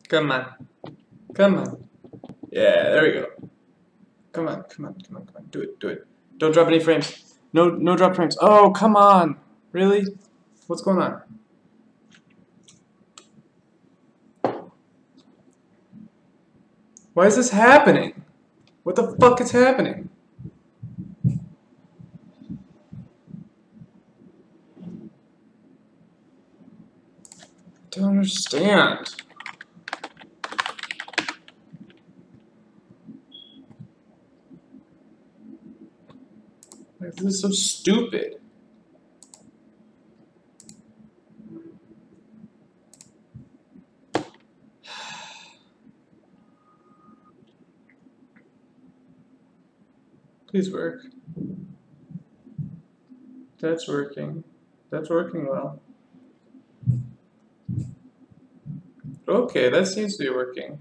Come on. Come on. Yeah, there we go. Come on, come on, come on, come on. Do it, do it. Don't drop any frames. No drop frames. Oh, come on. Really? What's going on? Why is this happening? What the fuck is happening? I don't understand. Like, this is so stupid. Please work. That's working. That's working well. Okay, that seems to be working.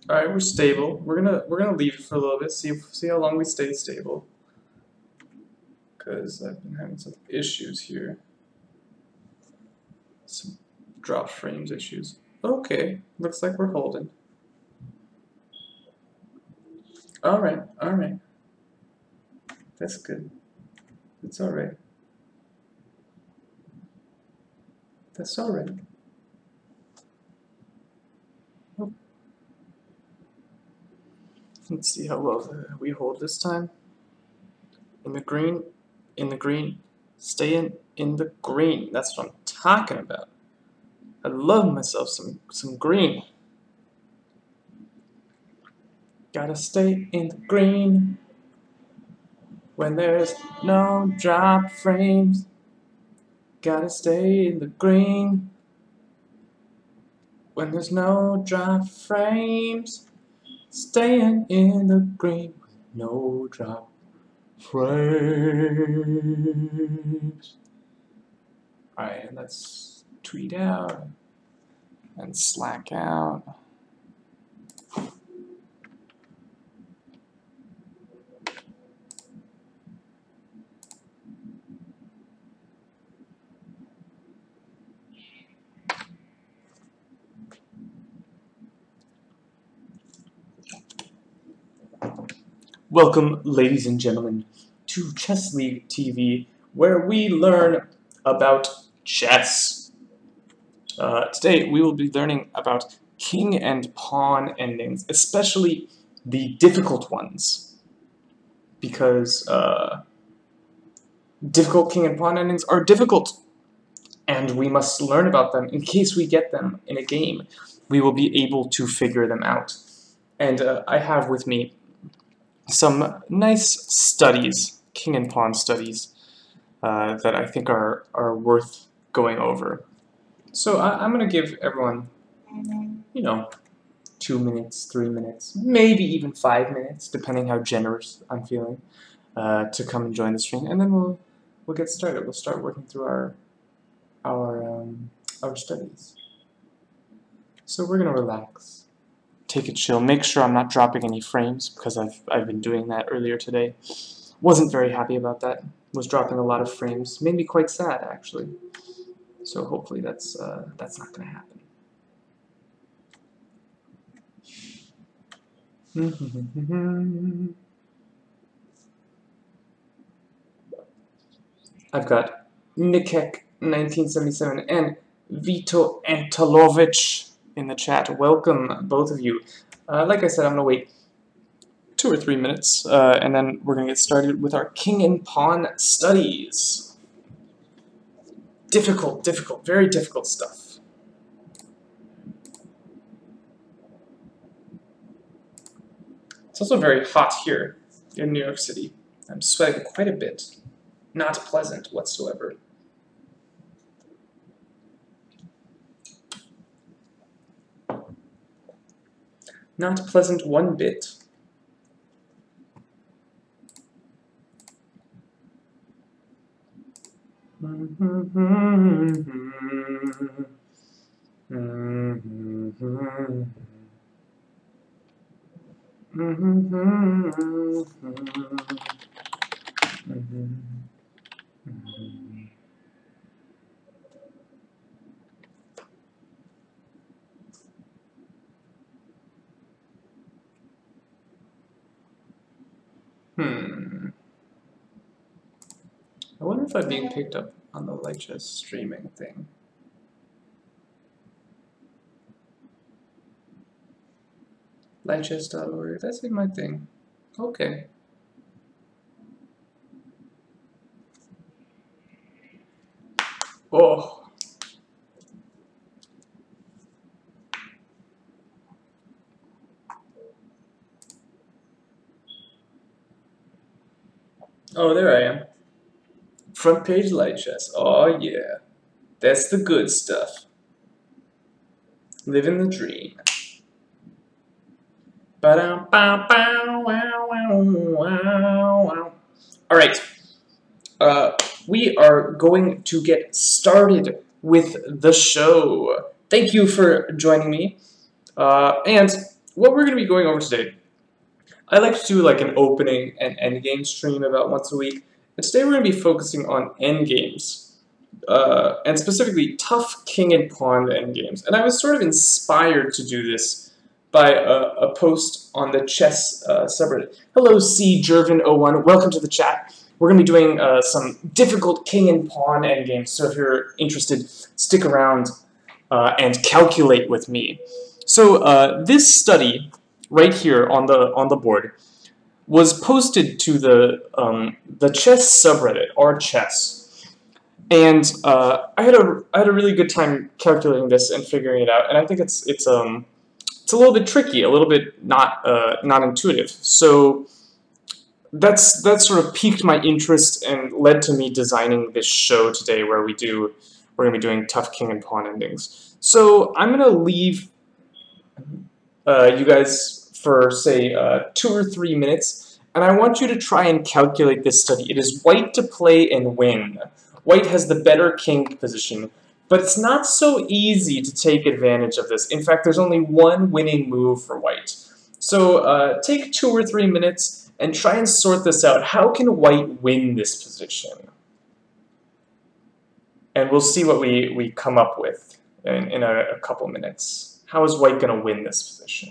All right, we're stable. We're gonna leave it for a little bit. See how long we stay stable. Because I've been having some issues here. Some drop frames issues. Okay, looks like we're holding. All right. That's good. It's all right. That's all right. Oh. Let's see how well we hold this time. In the green, stay in the green. That's what I'm talking about. I love myself some green. Gotta stay in the green when there's no drop frames. Gotta stay in the green when there's no drop frames. Staying in the green with no drop frames. Alright, let's tweet out and Slack out. Welcome, ladies and gentlemen, to Chess League TV, where we learn about chess. Today, we will be learning about king and pawn endings, especially the difficult ones, because difficult king and pawn endings are difficult, and we must learn about them in case we get them in a game. We will be able to figure them out. And I have with me some nice studies, king and pawn studies, that I think are worth going over. So I'm going to give everyone, 2 minutes, 3 minutes, maybe even 5 minutes, depending how generous I'm feeling, to come and join the stream, and then we'll get started. We'll start working through our studies. So we're going to relax. Take it chill. Make sure I'm not dropping any frames, because I've been doing that earlier today. Wasn't very happy about that. Was dropping a lot of frames. Made me quite sad, actually. So hopefully that's not going to happen. I've got Nikek 1977 and Vito Antolovich in the chat. Welcome, both of you. Like I said, I'm going to wait 2 or 3 minutes, and then we're going to get started with our king and pawn studies. Difficult, very difficult stuff. It's also very hot here in New York City. I'm sweating quite a bit. Not pleasant whatsoever. Not pleasant one bit. if I'm being picked up on the Lichess streaming thing. Lichess.org, that's like my thing. Okay. Oh. Oh, there I am. Front page Lichess. Oh yeah. That's the good stuff. Living the dream. Alright. We are going to get started with the show. Thank you for joining me. And what we're going to be going over today, I like to do like an opening and endgame stream about once a week. And today we're going to be focusing on endgames. And specifically tough king and pawn endgames. And I was sort of inspired to do this by a post on the chess subreddit. Hello, C. Jervin01. Welcome to the chat. We're going to be doing some difficult king and pawn endgames. So if you're interested, stick around and calculate with me. So this study right here on the board was posted to the chess subreddit, r/chess. And I had a really good time calculating this and figuring it out, and I think it's a little bit tricky, a little bit not intuitive. So that's sort of piqued my interest and led to me designing this show today, where we're gonna be doing tough king and pawn endings. So I'm gonna leave you guys for say 2 or 3 minutes, and I want you to try and calculate this study. It is white to play and win. White has the better king position, but it's not so easy to take advantage of this. In fact, there's only one winning move for white. So take 2 or 3 minutes and try and sort this out. How can white win this position? And we'll see what we come up with in a couple minutes. How is white going to win this position?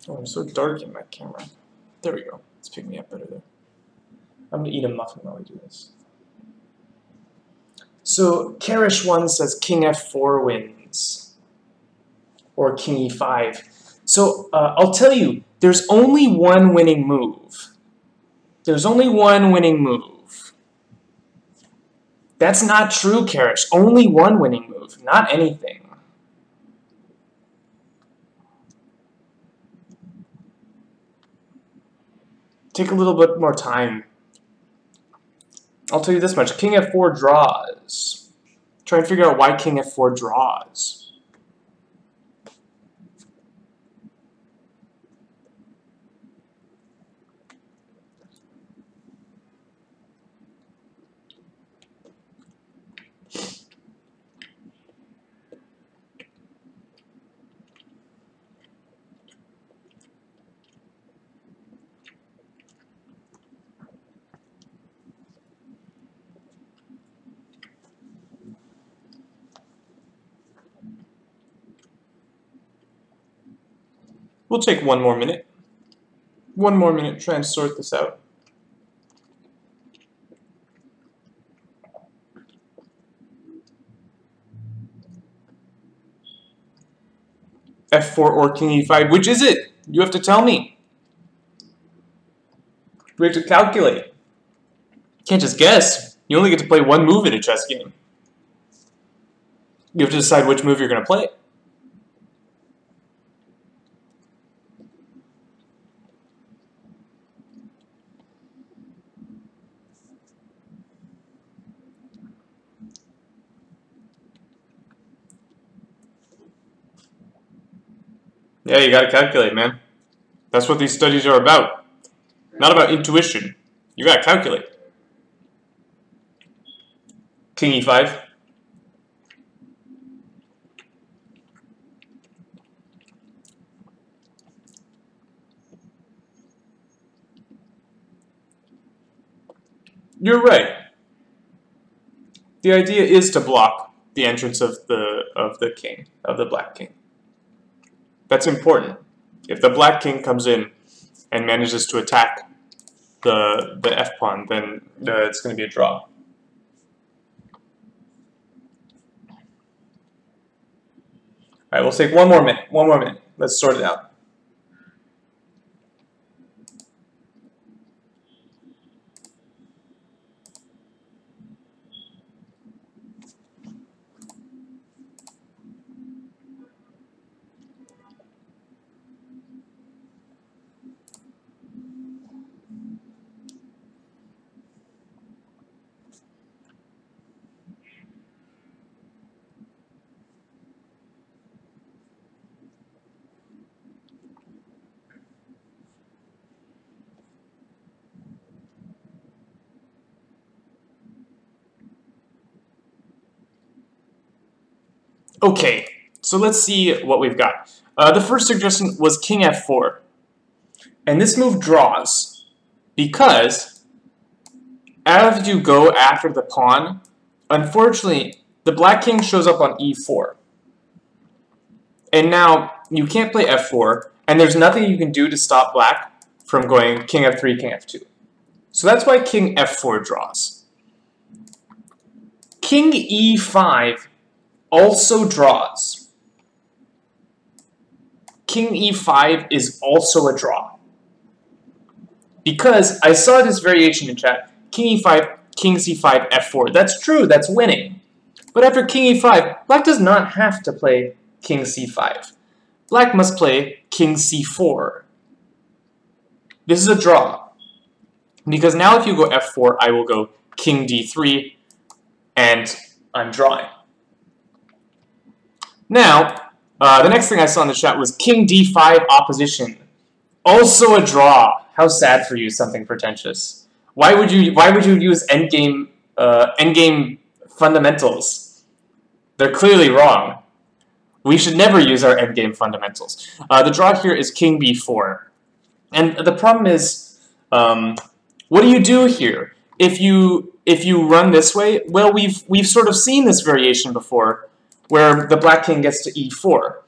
Oh, I'm so dark in my camera. There we go. It's picking me up better there. I'm going to eat a muffin while we do this. So, Karish1 says king f4 wins. Or king e5. So, I'll tell you, there's only one winning move. There's only one winning move. That's not true, Karish. Only one winning move, not anything. Take a little bit more time. I'll tell you this much. King f4 draws. Try and figure out why king f4 draws. We'll take 1 more minute. 1 more minute, try and sort this out. f4 or king e5, which is it? You have to tell me. We have to calculate. You can't just guess. You only get to play 1 move in a chess game. You have to decide which move you're going to play. Yeah, you gotta calculate, man. That's what these studies are about. Not about intuition. You gotta calculate. King e5. You're right. The idea is to block. the entrance of the king, of the black king. That's important. If the black king comes in and manages to attack the f pawn, then it's going to be a draw. All right, we'll take one more minute. One more minute. Let's sort it out. Okay, so let's see what we've got. The first suggestion was king f4. And this move draws because as you go after the pawn, unfortunately, the black king shows up on e4. And now you can't play f4, and there's nothing you can do to stop black from going king f3, king f2. So that's why king f4 draws. King e5 also draws. King e5 is also a draw. Because I saw this variation in chat, king e5, king c5, f4. That's true, that's winning. But after king e5, black does not have to play king c5. Black must play king c4. This is a draw. Because now if you go f4, I will go king d3, and I'm drawing. Now, the next thing I saw in the chat was king d5 opposition. Also a draw. How sad for you, something pretentious. Why would you use endgame fundamentals? They're clearly wrong. We should never use our endgame fundamentals. The draw here is king b4. And the problem is, what do you do here? If you run this way, well, we've sort of seen this variation before, where the black king gets to e4.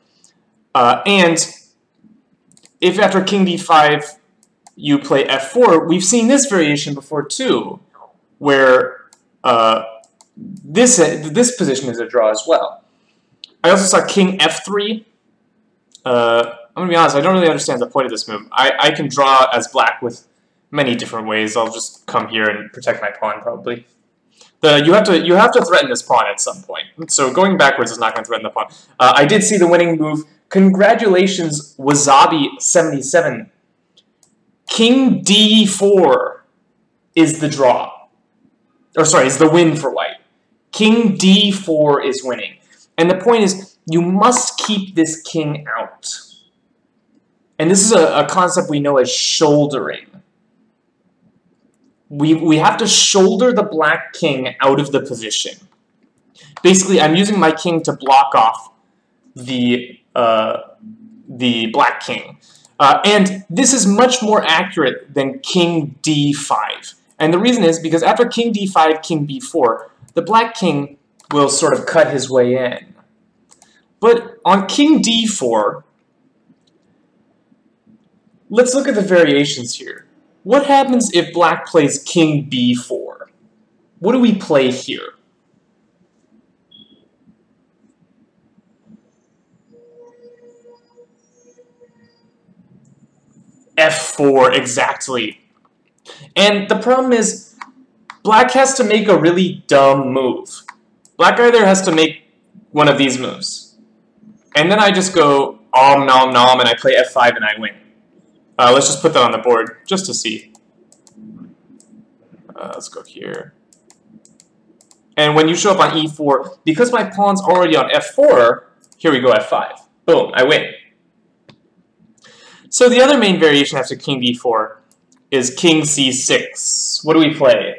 And if after king d5 you play f4, we've seen this variation before too, where this position is a draw as well. I also saw king f3. I'm going to be honest, I don't really understand the point of this move. I can draw as black with many different ways. I'll just come here and protect my pawn probably. You have to threaten this pawn at some point. So going backwards is not going to threaten the pawn. I did see the winning move. Congratulations, Wasabi77. King d4 is the draw. Or sorry, is the win for white. King d4 is winning. And the point is, you must keep this king out. And this is a concept we know as shouldering. We have to shoulder the black king out of the position. Basically, I'm using my king to block off the black king. And this is much more accurate than king d5. And the reason is because after king d5, king b4, the black king will sort of cut his way in. But on king d4, let's look at the variations here. What happens if black plays king b4? What do we play here? f4, exactly. And the problem is, black has to make a really dumb move. Black either has to make one of these moves. And then I just go om nom nom and I play f5 and I win. Let's just put that on the board just to see. Let's go here. And when you show up on e4, because my pawn's already on f4, here we go, f5. Boom, I win. So the other main variation after king d4 is king c6. What do we play?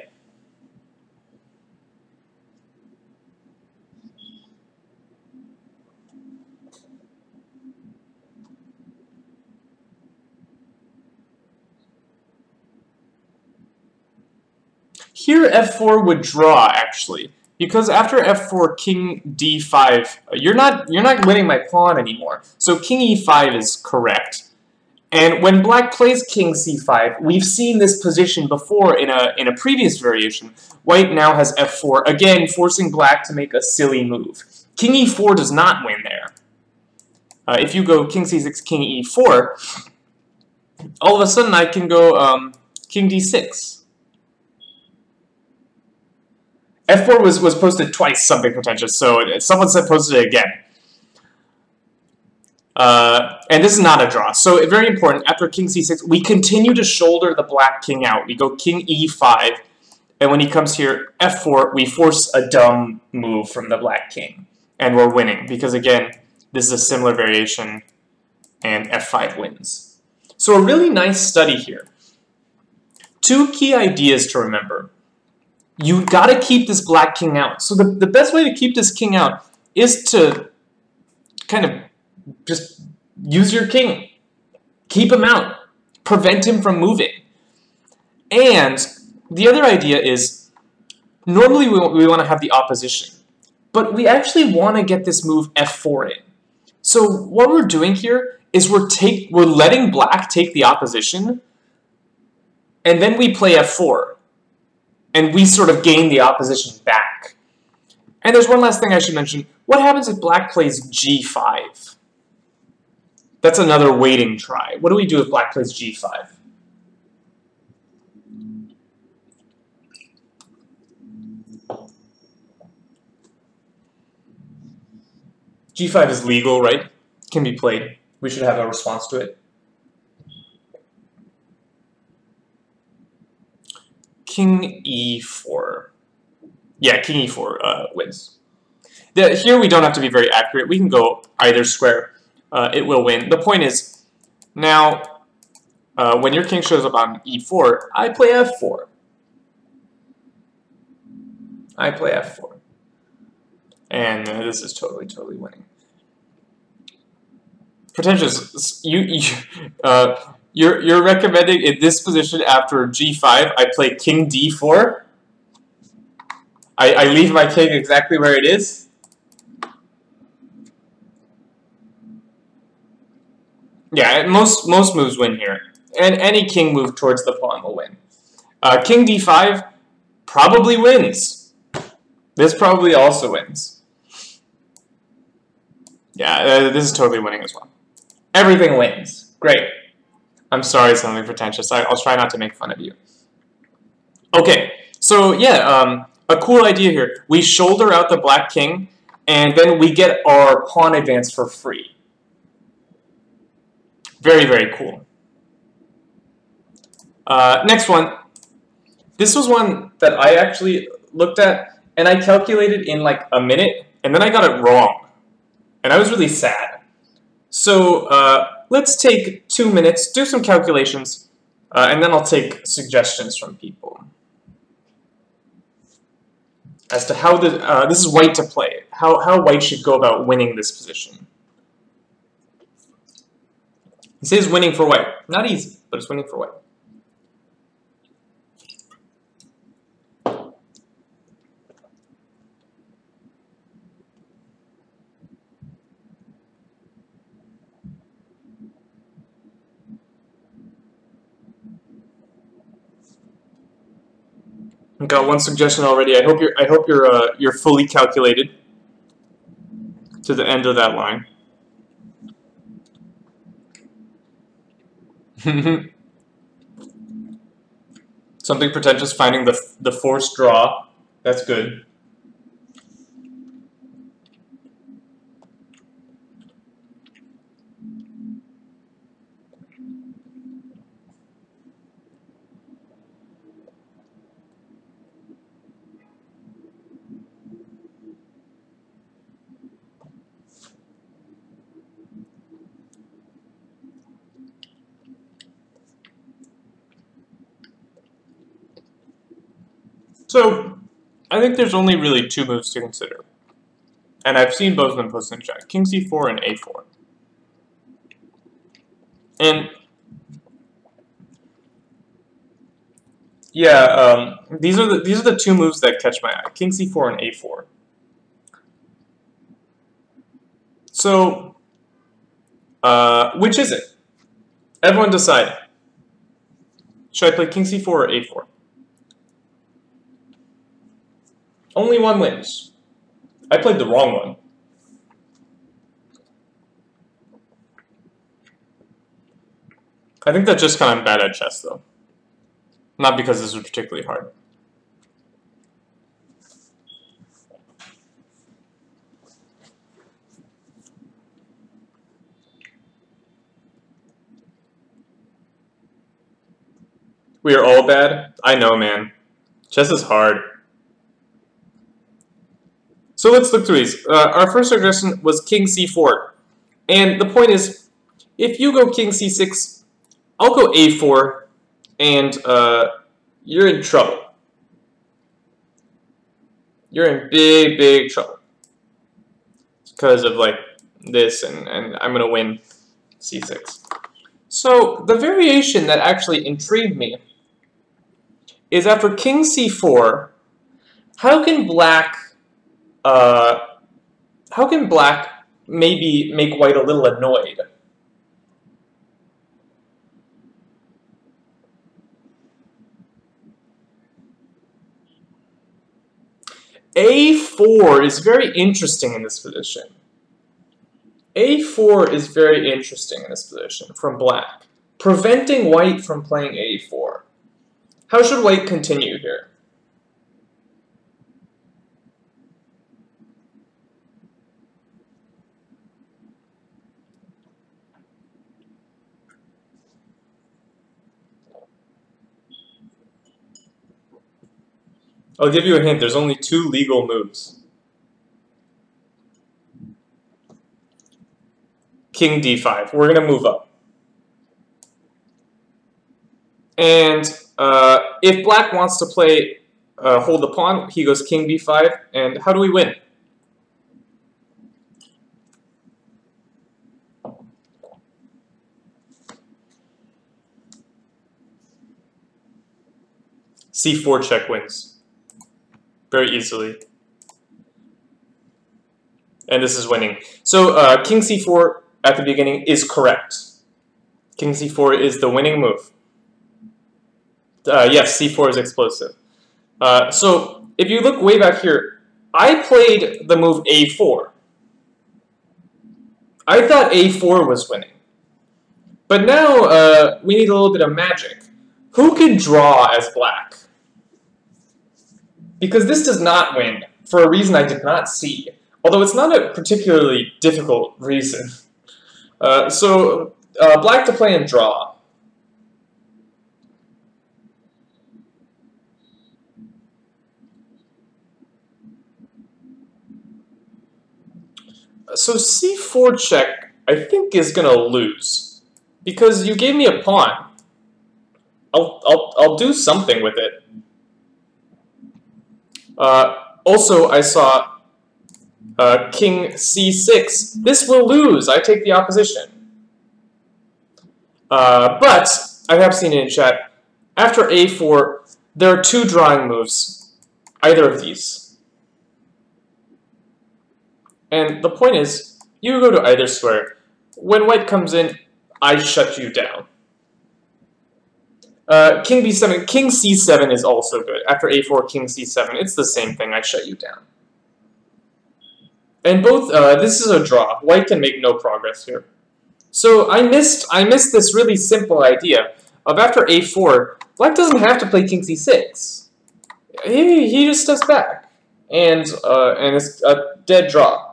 Here f4 would draw, actually, because after f4, king d5, you're not winning my pawn anymore. So king e5 is correct. And when black plays king c5, we've seen this position before in a previous variation. White now has f4, again forcing black to make a silly move. King e4 does not win there. If you go king c6, king e4, all of a sudden I can go king d6. f4 was posted twice, something pretentious, so someone said posted it again. And this is not a draw. So very important, after king c6, we continue to shoulder the black king out. We go king e5, and when he comes here, f4, we force a dumb move from the black king. And we're winning, because again, this is a similar variation, and f5 wins. So a really nice study here. Two key ideas to remember. You gotta keep this black king out. So the best way to keep this king out is to kind of just use your king. Keep him out. Prevent him from moving. And the other idea is, normally we want to have the opposition, but we actually want to get this move f4 in. So what we're doing here is we're letting black take the opposition, and then we play f4, and we sort of gain the opposition back. And there's one last thing I should mention. What happens if black plays g5? That's another waiting try. What do we do if black plays g5? g5 is legal, right? Can be played. We should have a response to it. King e4. Yeah, king e4 wins. Here we don't have to be very accurate. We can go either square. It will win. The point is, now, when your king shows up on e4, I play f4. I play f4. And this is totally winning. Pretentious, you're recommending in this position after g5, I play king d4? I leave my king exactly where it is? Yeah, most moves win here. And any king move towards the pawn will win. King d5 probably wins. This probably also wins. Yeah, this is totally winning as well. Everything wins. Great. I'm sorry, something pretentious. I'll try not to make fun of you. Okay, so yeah, a cool idea here. We shoulder out the black king, and then we get our pawn advance for free. Very cool. Next one. This was one that I actually looked at, and I calculated in like a minute, and then I got it wrong. And I was really sad. So let's take 2 minutes, do some calculations, and then I'll take suggestions from people as to how this is white to play, how white should go about winning this position. It says winning for white. Not easy, but it's winning for white. I've got one suggestion already. I hope you're fully calculated to the end of that line. Something pretentious, finding the forced draw. That's good. So, I think there's only really 2 moves to consider. And I've seen both of them posted in chat. King c4 and a4. And Yeah, these are the two moves that catch my eye: King C4 and A4. So, which is it? Everyone decide. Should I play King C4 or A4? Only one wins. I played the wrong one. I think that's just kind of bad at chess, though. Not because this was particularly hard. We are all bad? I know, man. Chess is hard. So let's look through these. Our first suggestion was King C4. And the point is, if you go King C6, I'll go A4, and you're in trouble. You're in big, big trouble. Because of, like, this, and I'm going to win C6. So the variation that actually intrigued me is after King C4, how can black maybe make white a little annoyed? A4 is very interesting in this position. A4 is very interesting in this position from black, preventing white from playing A4. How should white continue here? I'll give you a hint, there's only two legal moves. King D5, we're going to move up. And if black wants to play hold the pawn, he goes King B5, and how do we win? C4 check wins. Very easily. And this is winning. So King C4 at the beginning is correct. King C4 is the winning move. Yes, C4 is explosive. So if you look way back here, I played the move A4. I thought A4 was winning. But now we need a little bit of magic. Who can draw as black? Because this does not win, for a reason I did not see. Although it's not a particularly difficult reason. So black to play and draw. So C4 check, I think, is gonna lose. Because you gave me a pawn. I'll do something with it. Also, I saw King C6. This will lose. I take the opposition. But I have seen it in chat. After A4, there are two drawing moves. Either of these. And the point is, you go to either square. When white comes in, I shut you down. King B7, King C7 is also good. After A4, King C7, it's the same thing. I shut you down. And both, this is a draw. White can make no progress here. So I missed this really simple idea of after A4, black doesn't have to play King C6. He just steps back, and it's a dead draw.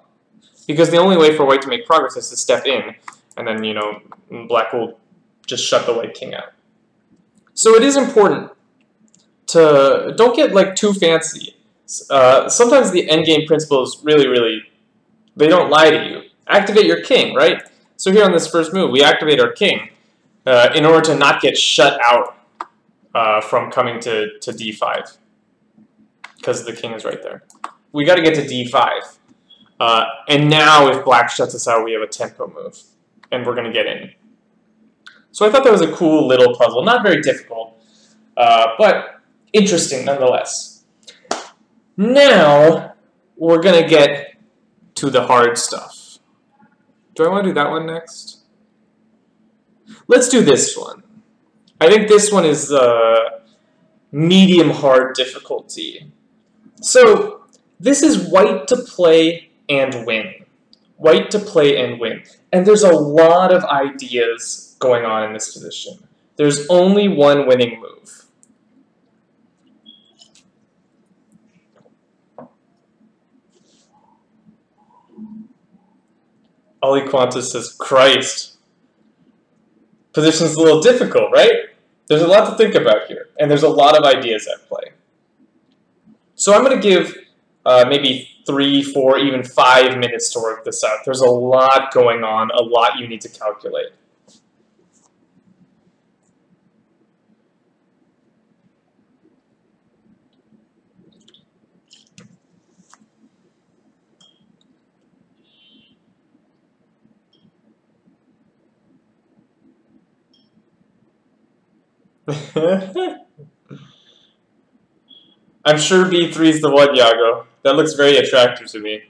Because the only way for white to make progress is to step in, and then, you know, black will just shut the white king out. So it is important to don't get like too fancy. Sometimes the endgame principle is really, they don't lie to you. Activate your king, right? So here on this first move, we activate our king in order to not get shut out from coming to D5. Because the king is right there. We got to get to D5. And now if black shuts us out, we have a tempo move. And we're going to get in. So I thought that was a cool little puzzle. Not very difficult. But interesting nonetheless. Now, we're going to get to the hard stuff. Do I want to do that one next? Let's do this one. I think this one is medium hard difficulty. So, this is white to play and win. White to play and win. And there's a lot of ideas going on in this position. There's only one winning move. Ali Qantas says, Christ. Position's a little difficult, right? There's a lot to think about here, and there's a lot of ideas at play. So I'm going to give maybe 3, 4, even 5 minutes to work this out. There's a lot going on, a lot you need to calculate. I'm sure B3 is the one, Yago. That looks very attractive to me.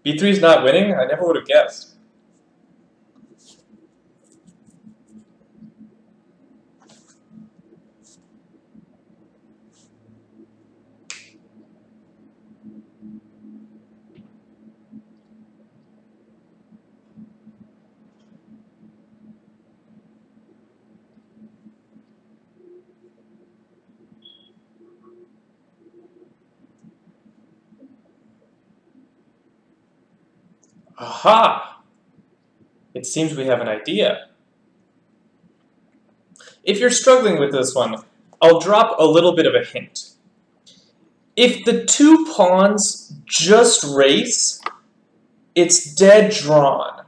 B3 is not winning? I never would have guessed. Aha! It seems we have an idea. If you're struggling with this one, I'll drop a little bit of a hint. If the 2 pawns just race, it's dead drawn.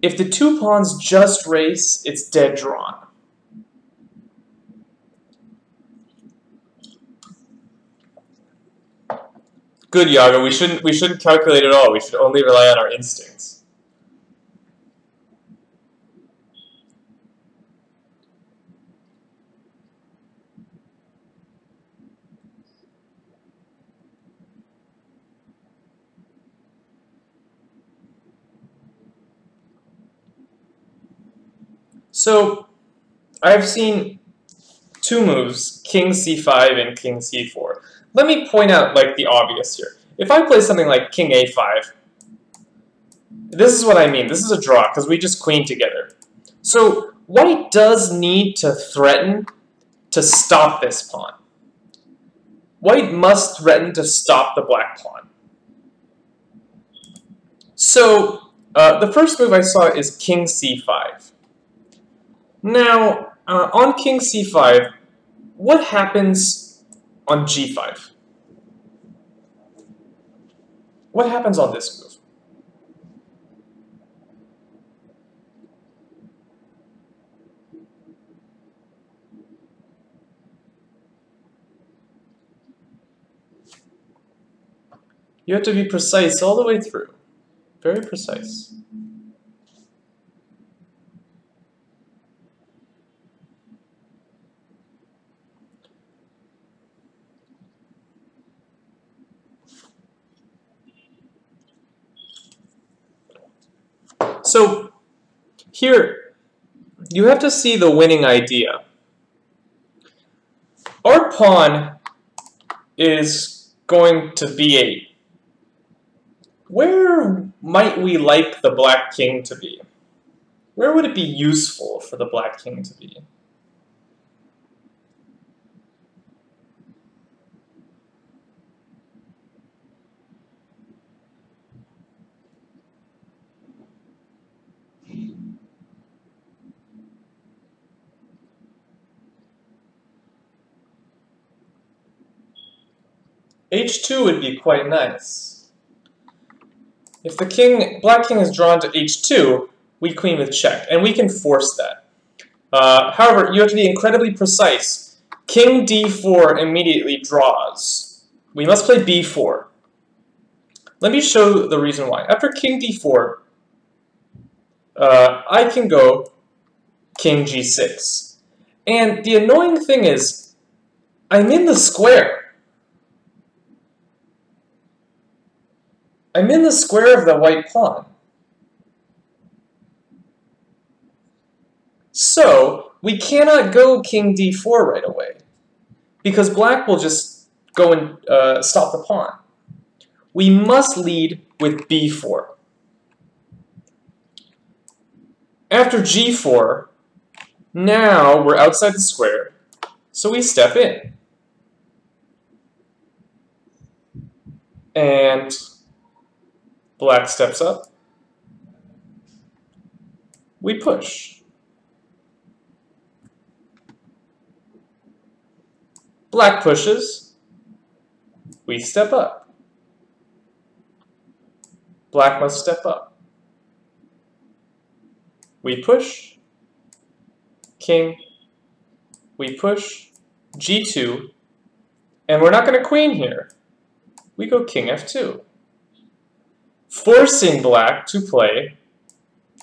If the 2 pawns just race, it's dead drawn. Good, Yaga. We shouldn't calculate at all. We should only rely on our instincts. So, I've seen 2 moves, King C5 and King C4. Let me point out like the obvious here. If I play something like King A5, this is what I mean. This is a draw because we just queen together. So white does need to threaten to stop this pawn. White must threaten to stop the black pawn. So the first move I saw is King C5. Now, on King C5, what happens on G5? What happens on this move? You have to be precise all the way through. Very precise. So here, you have to see the winning idea. Our pawn is going to B8. Where might we like the black king to be? Where would it be useful for the black king to be? H2 would be quite nice. If the black king is drawn to H2, we queen with check, and we can force that. However, you have to be incredibly precise King d4 immediately draws. We must play b4. Let me show the reason why. After king d4, I can go king g6. And the annoying thing is, I'm in the square. I'm in the square of the white pawn. So, we cannot go king d4 right away, because black will just go and stop the pawn. We must lead with b4. After g4, now we're outside the square, so we step in. And black steps up. We push. Black pushes. We step up. Black must step up. We push. King. We push. g2. And we're not going to queen here. We go king f2. Forcing black to play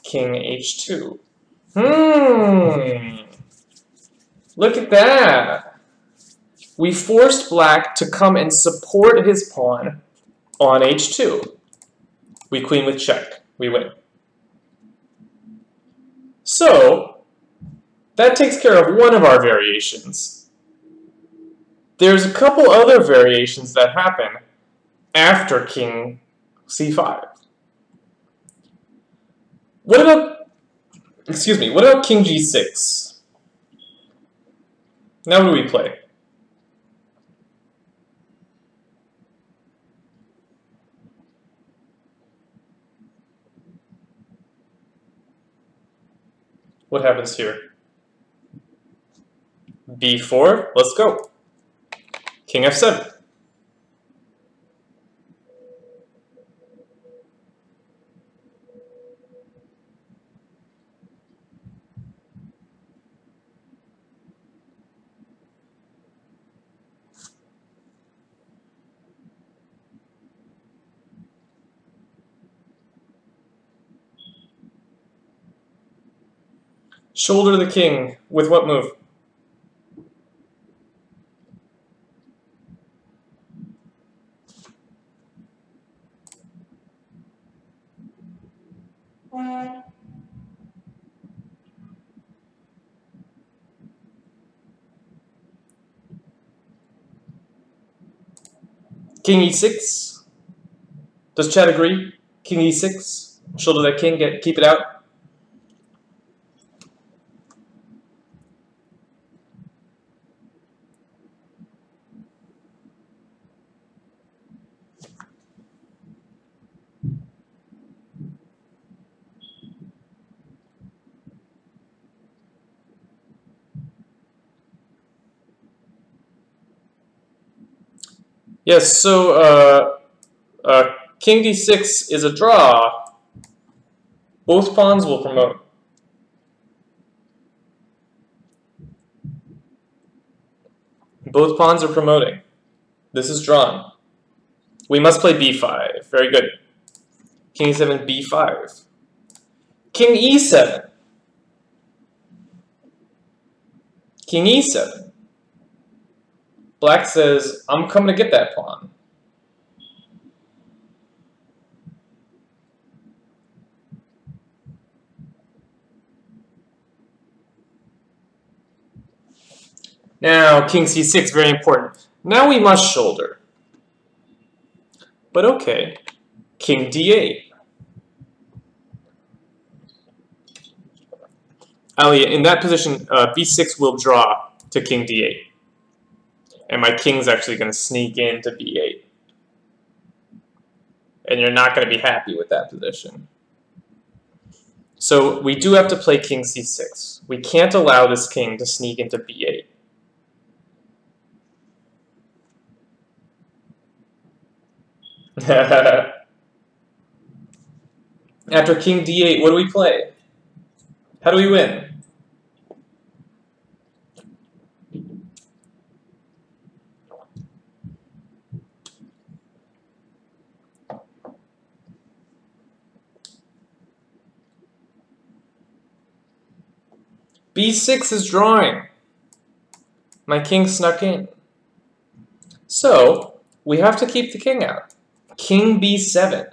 king h2. Look at that. We forced black to come and support his pawn on h2. We queen with check. We win. So, that takes care of one of our variations. There's a couple other variations that happen after king c5. What about king g6? Now what do we play? What happens here? b4, let's go. King f7. Shoulder the king. With what move? King e6. Does Chad agree? King e6. Shoulder that king. Keep it out. Yes, so king d6 is a draw. Both pawns will promote. Both pawns are promoting. This is drawn. We must play b5. Very good. King e7, b5. King e7. King e7. Black says, I'm coming to get that pawn. Now, king c6, very important. Now we must shoulder. But okay. King d8. Ali, in that position, b6 will draw to king d8. And my king's actually going to sneak into b8. And you're not going to be happy with that position. So we do have to play king c6. We can't allow this king to sneak into b8. After king d8, what do we play? How do we win? B6 is drawing. My king snuck in. So, we have to keep the king out. King B7.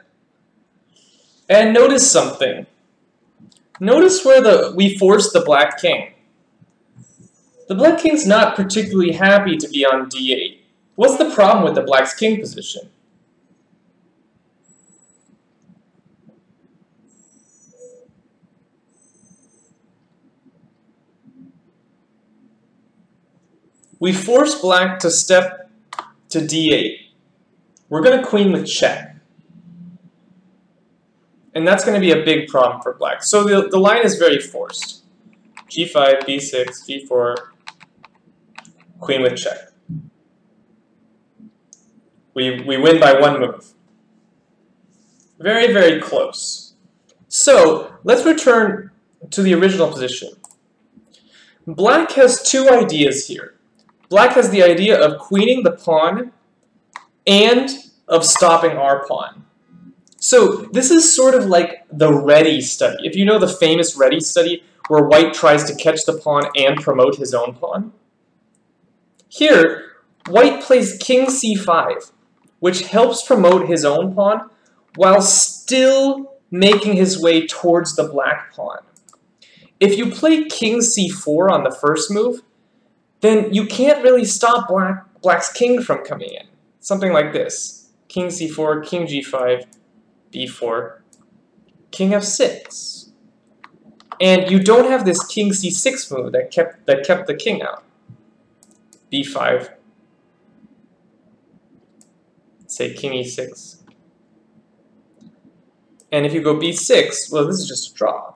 And notice something. Notice where we forced the black king. The black king's not particularly happy to be on D8. What's the problem with the black's king position? We force black to step to D8. We're going to queen with check. And that's going to be a big problem for black. So the line is very forced. G5, B6, G4, queen with check. We win by one move. Very, very close. So let's return to the original position. Black has two ideas here. Black has the idea of queening the pawn and of stopping our pawn. So this is sort of like the ready study. If you know the famous ready study where white tries to catch the pawn and promote his own pawn. Here, white plays king c5, which helps promote his own pawn while still making his way towards the black pawn. If you play king c4 on the first move, then you can't really stop black's king from coming in. Something like this. King c4, king g5, b4, king f6. And you don't have this king c6 move that kept the king out. b5. Say king e6. And if you go b6, well, this is just a draw,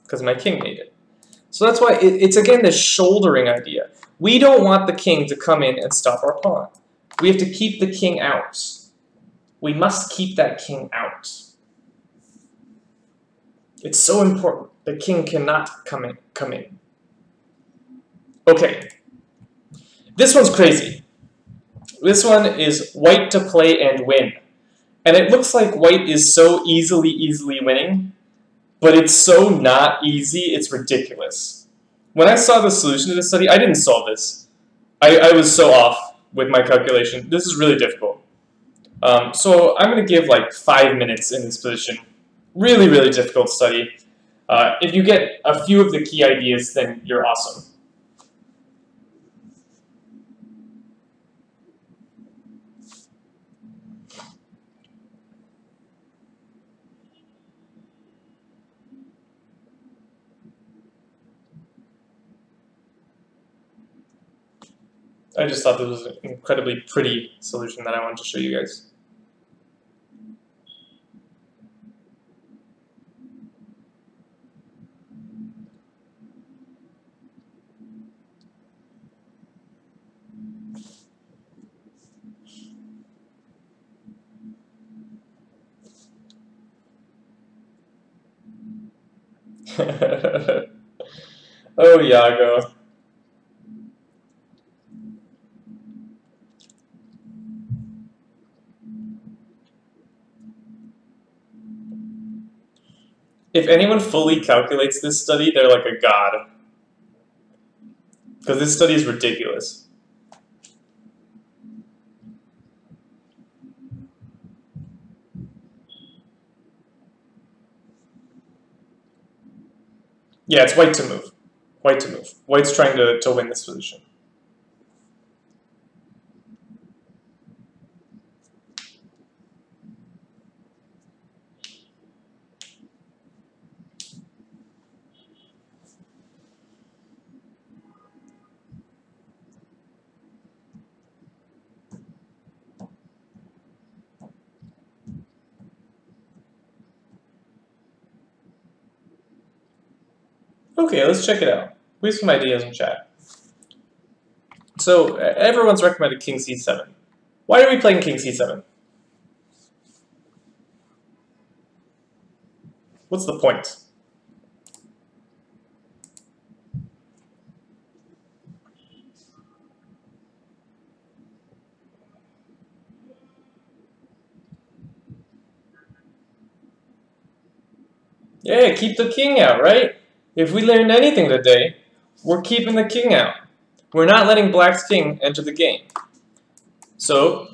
because my king made it. So that's why it's again this shouldering idea. We don't want the king to come in and stop our pawn. We have to keep the king out. We must keep that king out. It's so important. The king cannot come in. Okay. This one's crazy. This one is white to play and win. And it looks like white is so easily winning, but it's so not easy, it's ridiculous. When I saw the solution to this study, I didn't solve this. I was so off with my calculation. This is really difficult. So I'm going to give like 5 minutes in this position. Really, really difficult study. If you get a few of the key ideas, then you're awesome. I just thought this was an incredibly pretty solution that I wanted to show you guys. Oh, Iago. If anyone fully calculates this study, they're like a god. Because this study is ridiculous. Yeah, it's white to move. White to move. White's trying to win this position. Okay, let's check it out. Leave some ideas in chat. So, everyone's recommended king c7. Why are we playing king c7? What's the point? Yeah, keep the king out, right? If we learned anything today, we're keeping the king out. We're not letting black's king enter the game. So,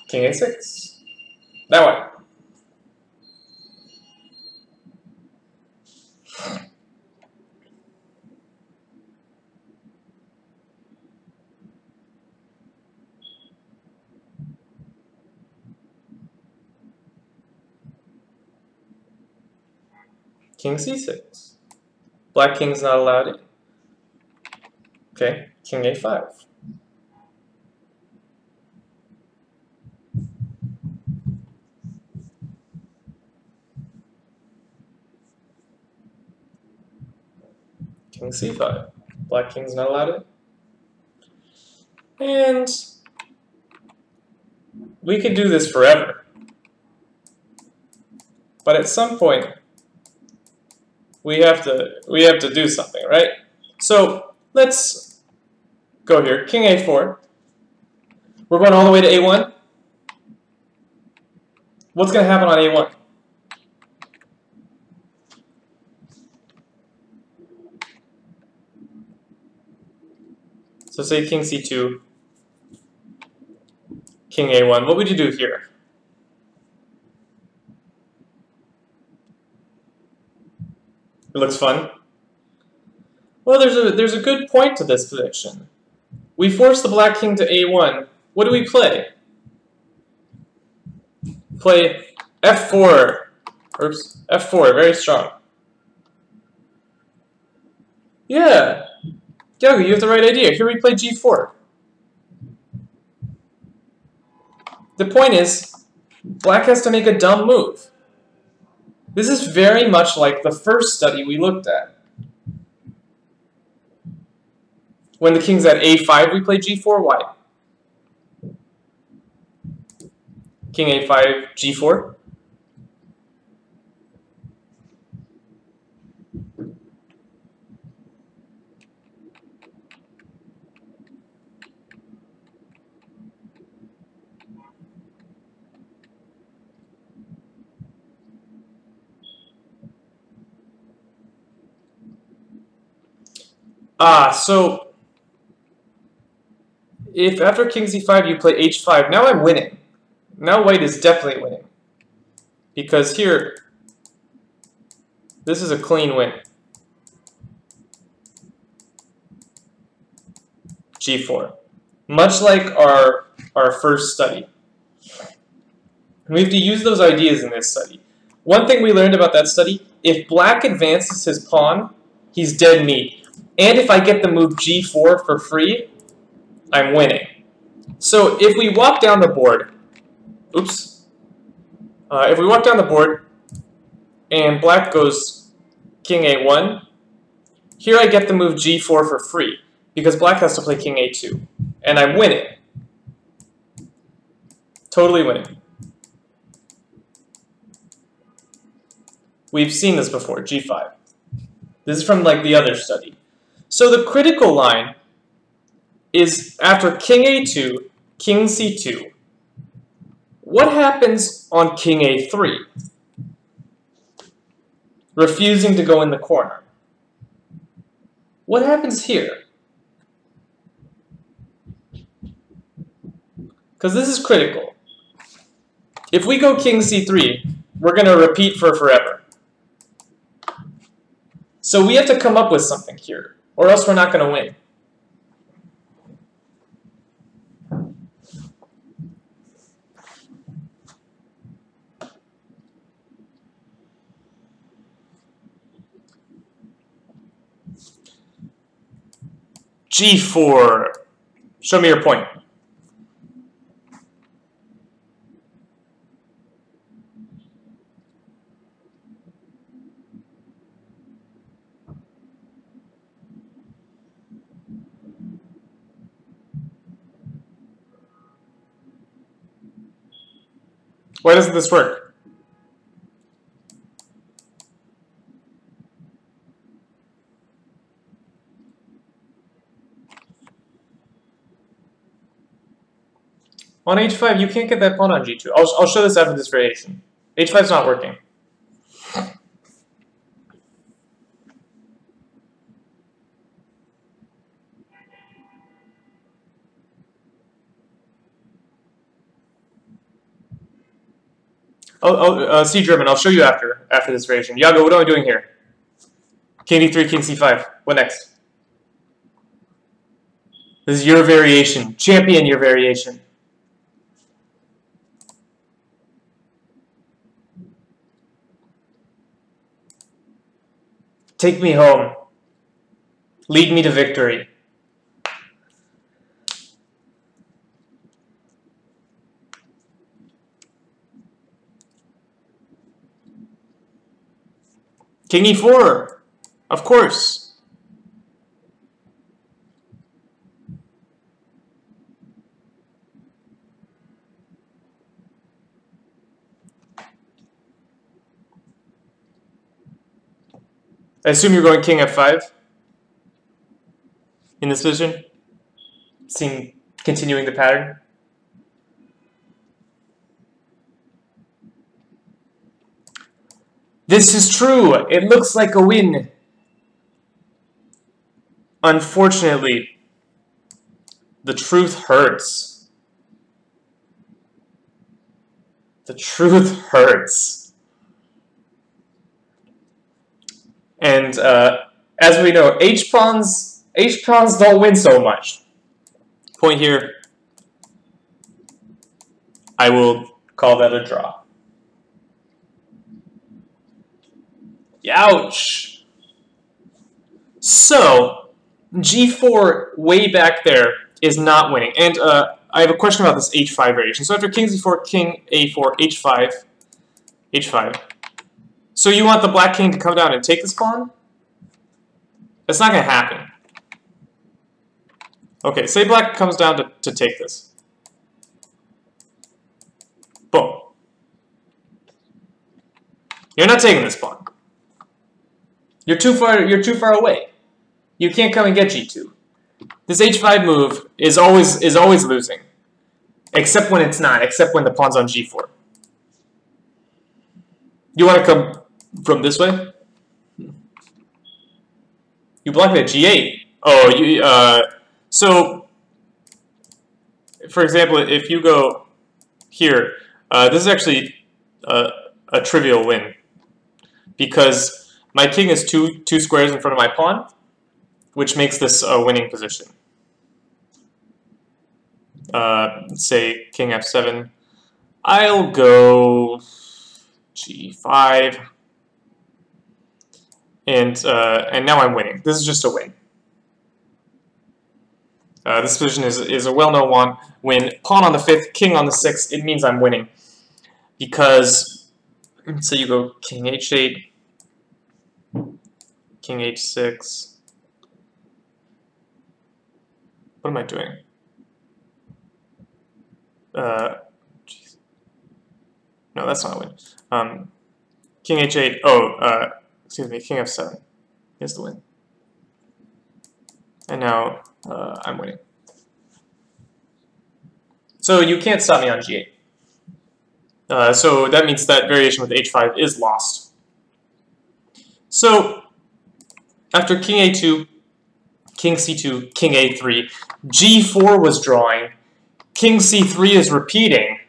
king a6. That way. King c6. Black king's not allowed in. Okay, king a5. King c5. Black king's not allowed in. And we could do this forever. But at some point, we have to do something, right? So let's go here. King a4. We're going all the way to a1. What's going to happen on a1? So say king c2, king a1. What would you do here? It looks fun. Well, there's a good point to this prediction. We force the black king to a1. What do we play? Play f4. Oops, f4, very strong. Yeah. Yago, you have the right idea. Here we play g4. The point is, black has to make a dumb move. This is very much like the first study we looked at. When the king's at a5, we play g4. Why? King a5, g4. So if after king c5 you play h5, now I'm winning. Now white is definitely winning. Because here, this is a clean win. g4. Much like our first study. We have to use those ideas in this study. One thing we learned about that study, if black advances his pawn, he's dead meat. And if I get the move g4 for free, I'm winning. So if we walk down the board, if we walk down the board and black goes king a1, here I get the move g4 for free because black has to play king a2. And I'm winning. Totally winning. We've seen this before, g5. This is from like the other study. So the critical line is after king a2, king c2. What happens on king a3? Refusing to go in the corner. What happens here? Because this is critical. If we go king c3, we're going to repeat for forever. So we have to come up with something here, or else we're not going to win. g4. Show me your point. Why doesn't this work? On h5, you can't get that pawn on g2. I'll show this after this variation. h5 is not working. See German. I'll show you after this variation. Yago, what am I doing here? King d3, king c5. What next? This is your variation. Champion your variation. Take me home. Lead me to victory. King e4. Of course. I assume you're going king f5 in this position, continuing the pattern. This is true. It looks like a win. Unfortunately, the truth hurts. The truth hurts. And as we know, H-pawns don't win so much. Point here, I will call that a draw. Ouch! So, G4 way back there is not winning. And I have a question about this H5 variation. So after King Z4, King A4, H5, H5. So you want the black king to come down and take this pawn? That's not going to happen. Okay, say black comes down to take this. Boom. You're not taking this pawn. You're too far away. You can't come and get G2. This H5 move is always losing. Except when it's not, except when the pawn's on G4. You want to come from this way? You block at G8. Oh, so for example, if you go here, this is actually a trivial win because my king is two squares in front of my pawn, which makes this a winning position. Let's say king f7. I'll go g5, and now I'm winning. This is just a win. This position is a well-known one. When pawn on the 5th, king on the 6th, it means I'm winning. Because, so you go king h8, king h6. What am I doing? Geez. No, that's not a win. King h8. Excuse me. King f7 is the win. And now I'm winning. So you can't stop me on g8. So that means that variation with h5 is lost. So after king a2, king c2, king a3, g4 was drawing, king c3 is repeating.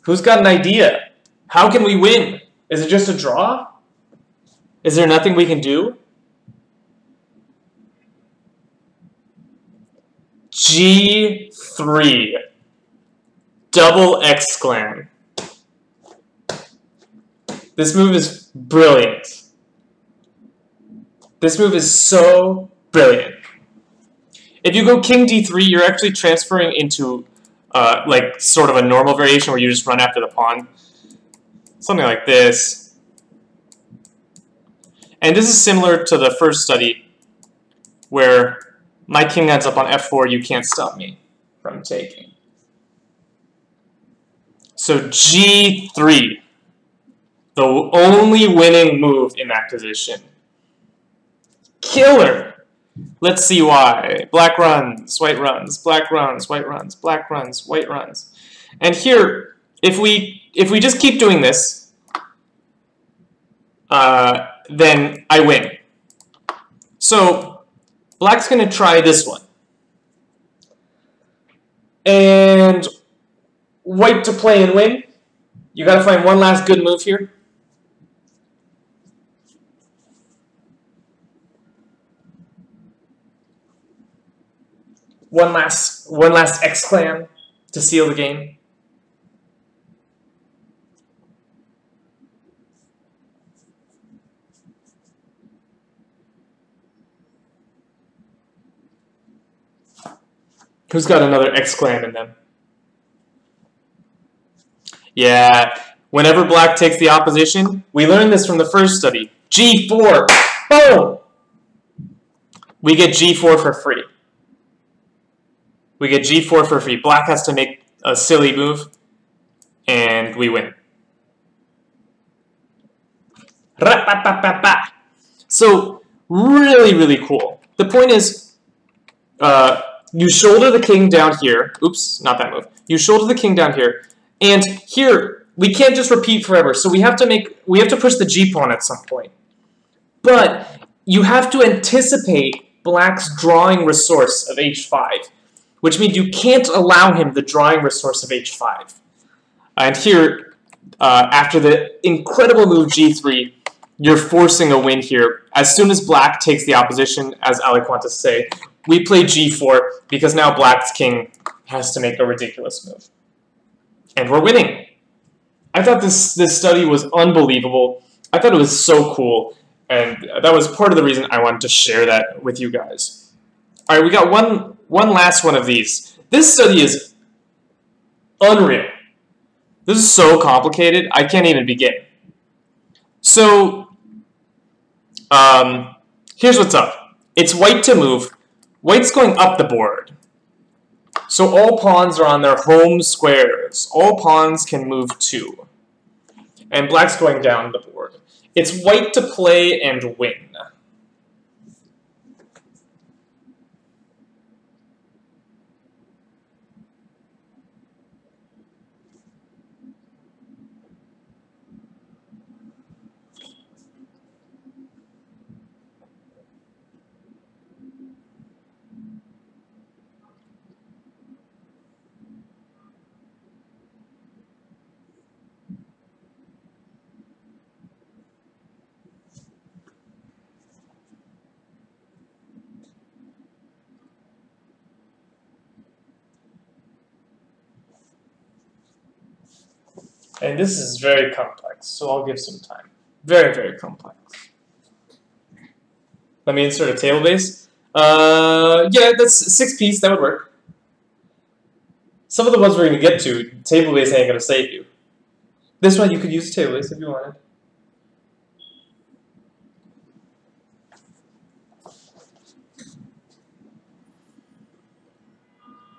Who's got an idea? How can we win? Is it just a draw? Is there nothing we can do? G3. Double exclam. This move is brilliant. This move is so brilliant. If you go king d3, you're actually transferring into like sort of a normal variation where you just run after the pawn. Something like this. And this is similar to the first study where my king ends up on f4, you can't stop me from taking. So g3, the only winning move in that position. Killer! Let's see why. Black runs, white runs, black runs, white runs, black runs, white runs. And here, if we just keep doing this, then I win. So black's going to try this one. And white to play and win. You gotta find one last good move here. One last X-Clan to seal the game. Who's got another X-Clan in them? Yeah, whenever black takes the opposition, we learned this from the first study. G4, boom! We get G4 for free. We get G4 for free. Black has to make a silly move, and we win. So, really, really cool. The point is, you shoulder the king down here. Oops, not that move. You shoulder the king down here, and here we can't just repeat forever. So we have to push the G pawn at some point. But you have to anticipate black's drawing resource of H5, which means you can't allow him the drawing resource of H5. And here, after the incredible move G3, you're forcing a win here. As soon as black takes the opposition, as Alec wants to say, we play G4 because now black's king has to make a ridiculous move. And we're winning. I thought this study was unbelievable. I thought it was so cool. And that was part of the reason I wanted to share that with you guys. All right, we got one last one of these. This study is unreal. This is so complicated, I can't even begin. So, here's what's up. It's white to move. White's going up the board. So all pawns are on their home squares. All pawns can move 2. And black's going down the board. It's white to play and win. And this is very complex, so I'll give some time. Very, very complex. Let me insert a table base. Yeah, that's 6 piece, that would work. Some of the ones we're going to get to, table base ain't going to save you. This one you could use table base if you wanted.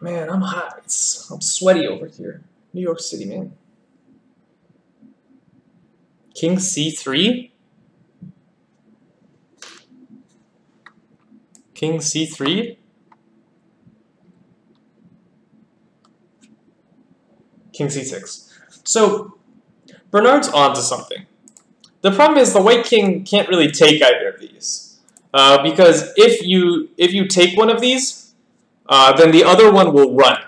Man, I'm hot. I'm sweaty over here. New York City, man. King C3? King C3? King C6. So, Bernard's onto something. The problem is the white king can't really take either of these. Because if you take one of these, then the other one will run.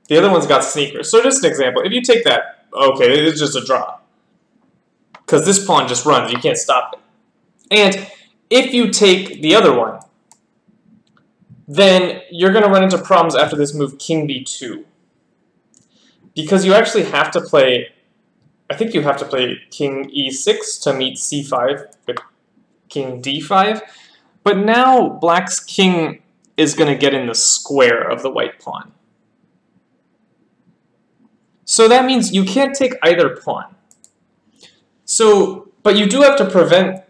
The other one's got sneakers. So just an example. If you take that, okay, it's just a draw. Because this pawn just runs. You can't stop it. And if you take the other one, then you're going to run into problems after this move King B2. Because you actually have to play, I think you have to play King E6 to meet C5 with King D5. But now black's king is going to get in the square of the white pawn. So that means you can't take either pawn. So, but you do have to prevent,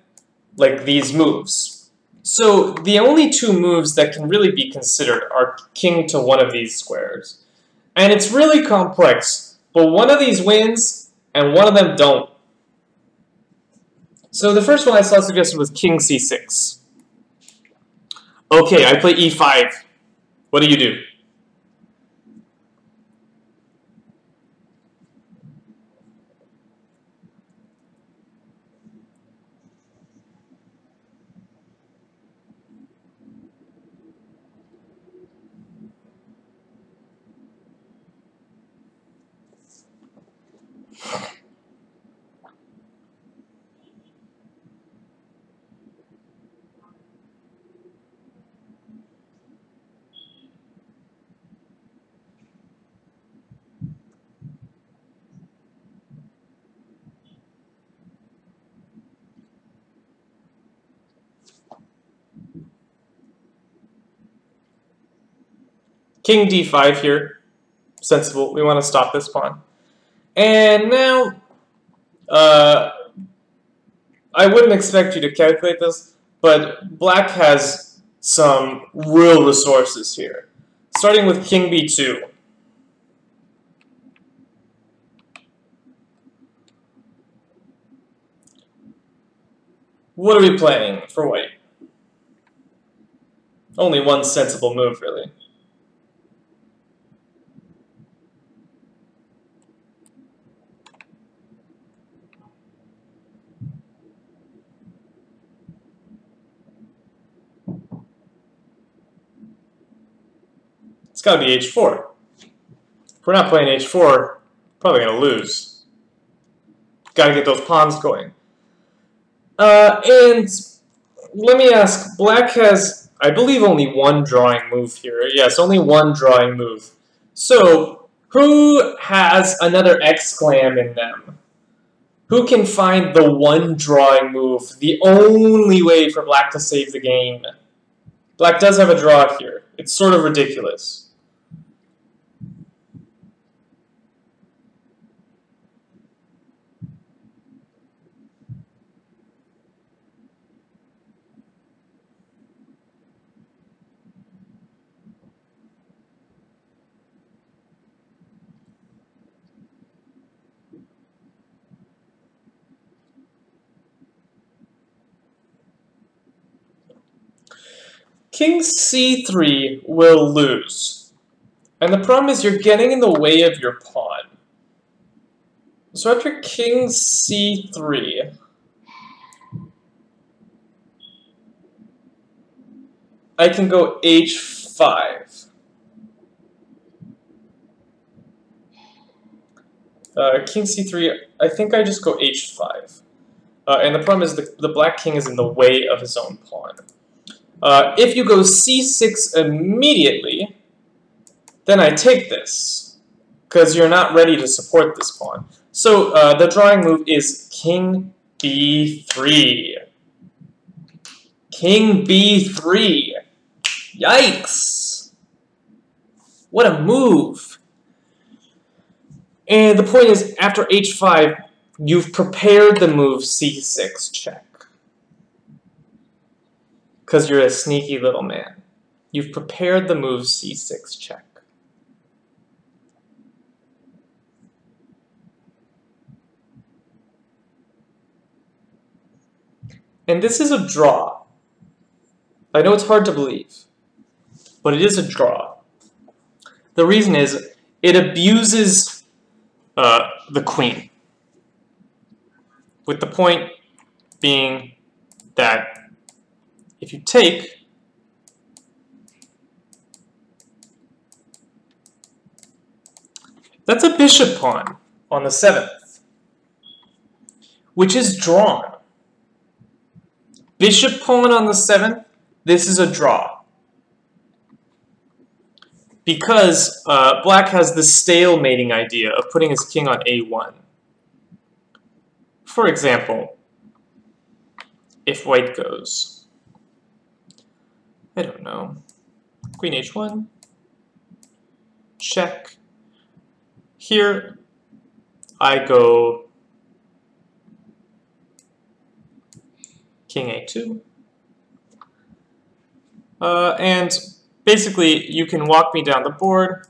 like, these moves. So the only 2 moves that can really be considered are king to one of these squares. And it's really complex, but one of these wins, and one of them don't. So the first one I saw suggested was king c6. Okay, I play e5. What do you do? King d5 here. Sensible. We want to stop this pawn. And now, I wouldn't expect you to calculate this, but black has some real resources here. Starting with king b2. What are we playing for white? Only one sensible move, really. It's got to be h4. If we're not playing h4, probably going to lose. Got to get those pawns going. And let me ask, black has, I believe, only one drawing move here. Yes, only one drawing move. So, who has another exclam in them? Who can find the one drawing move, the only way for black to save the game? Black does have a draw here. It's sort of ridiculous. King c3 will lose. And the problem is you're getting in the way of your pawn. So after king c3, I can go h5. King c3, I think I just go h5. And the problem is the black king is in the way of his own pawn. If you go c6 immediately, then I take this, because you're not ready to support this pawn. So the drawing move is king b3. King b3. Yikes! What a move! And the point is, after h5, you've prepared the move c6 check. Because you're a sneaky little man. You've prepared the move c6 check. And this is a draw. I know it's hard to believe, but it is a draw. The reason is, it abuses the queen. With the point being that if you take, that's a bishop pawn on the 7th, which is drawn. Bishop pawn on the 7th, this is a draw. Because black has the stalemating idea of putting his king on a1. For example, if white goes, I don't know, queen h1, check. Here, I go king a2. And basically, you can walk me down the board,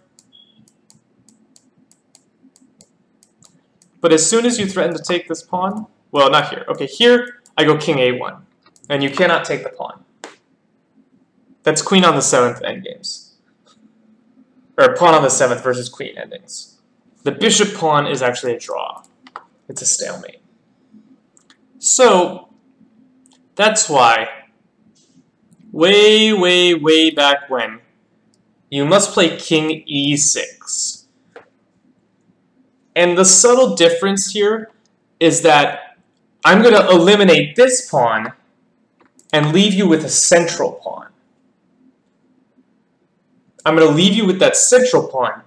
but as soon as you threaten to take this pawn, well, not here. Okay, here, I go king a1, and you cannot take the pawn. That's queen on the 7th endgames. Or pawn on the 7th versus queen endings. The bishop pawn is actually a draw. It's a stalemate. So, that's why, way, way, way back when, you must play king e6. And the subtle difference here is that I'm going to eliminate this pawn and leave you with a central pawn. I'm going to leave you with that central pawn.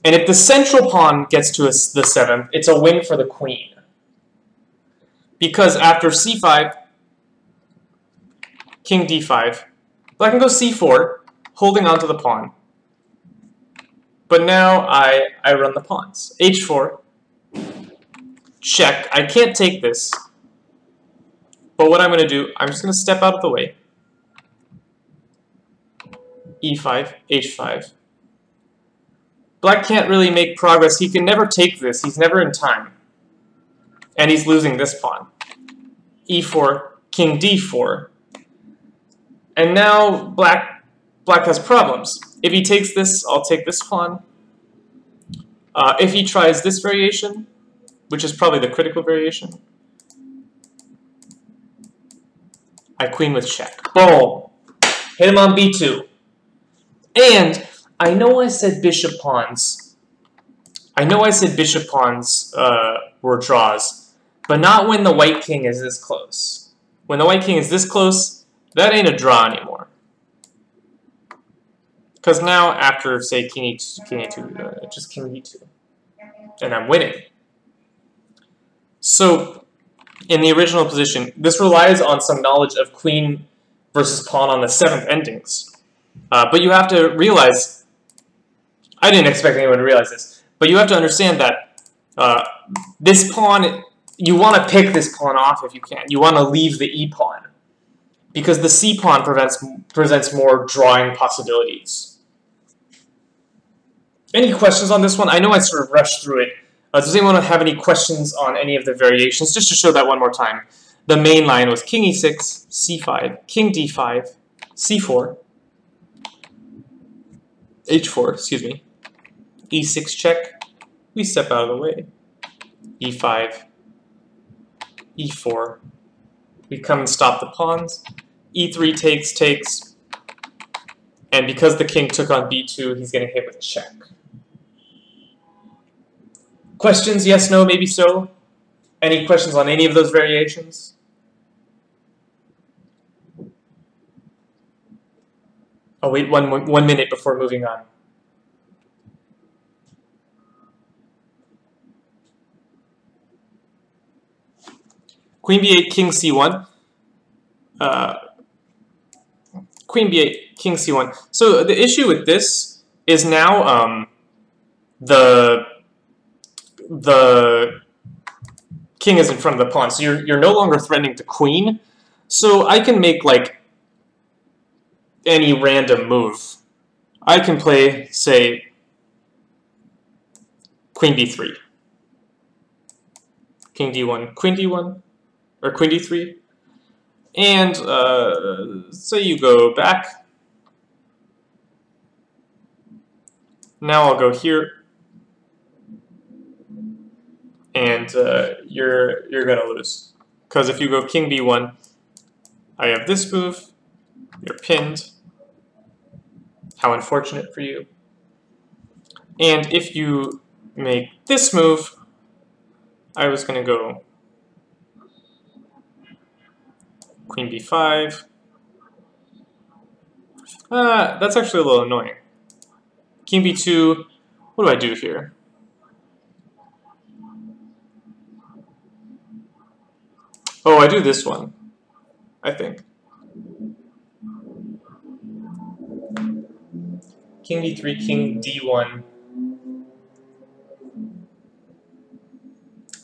And if the central pawn gets to the 7th, it's a win for the queen. Because after c5, king d5, black can go c4, holding onto the pawn. But now I run the pawns. H4, check. I can't take this. But what I'm going to do, I'm just going to step out of the way. E5, H5. Black can't really make progress. He can never take this. He's never in time. And he's losing this pawn. E4, King D4. And now Black has problems. If he takes this, I'll take this pawn. If he tries this variation, which is probably the critical variation, I queen with check. Boom! Hit him on B2. And I know I said bishop pawns. Were draws, but not when the white king is this close. When the white king is this close, that ain't a draw anymore. Because now, after, say, king e2, just king e2. And I'm winning. So, in the original position, this relies on some knowledge of queen versus pawn on the 7th endings. But you have to realize, I didn't expect anyone to realize this, but you have to understand that this pawn, you want to pick this pawn off if you can. You want to leave the e pawn, because the c pawn presents more drawing possibilities. Any questions on this one? I know I sort of rushed through it. Does anyone have any questions on any of the variations? Just to show that one more time. The main line was king e6, c5, king d5, c4, h4, excuse me, e6 check, we step out of the way, e5, e4, we come and stop the pawns, e3 takes, and because the king took on b2, he's getting hit with a check. Questions? Yes, no, maybe so? Any questions on any of those variations? Oh, wait, one minute before moving on. Queen b8, king c1. Queen b8, king c1. So the issue with this is now the king is in front of the pawn, so you're no longer threatening the queen. So I can make like any random move. I can play, say, queen d3, king d1, queen d1, or queen d3, and say you go back. Now I'll go here. And you're gonna lose, because if you go king b1, I have this move. You're pinned. How unfortunate for you. And if you make this move, I was gonna go queen b5. That's actually a little annoying. King b2. What do I do here? Oh, I do this one, I think. King d3, king d1.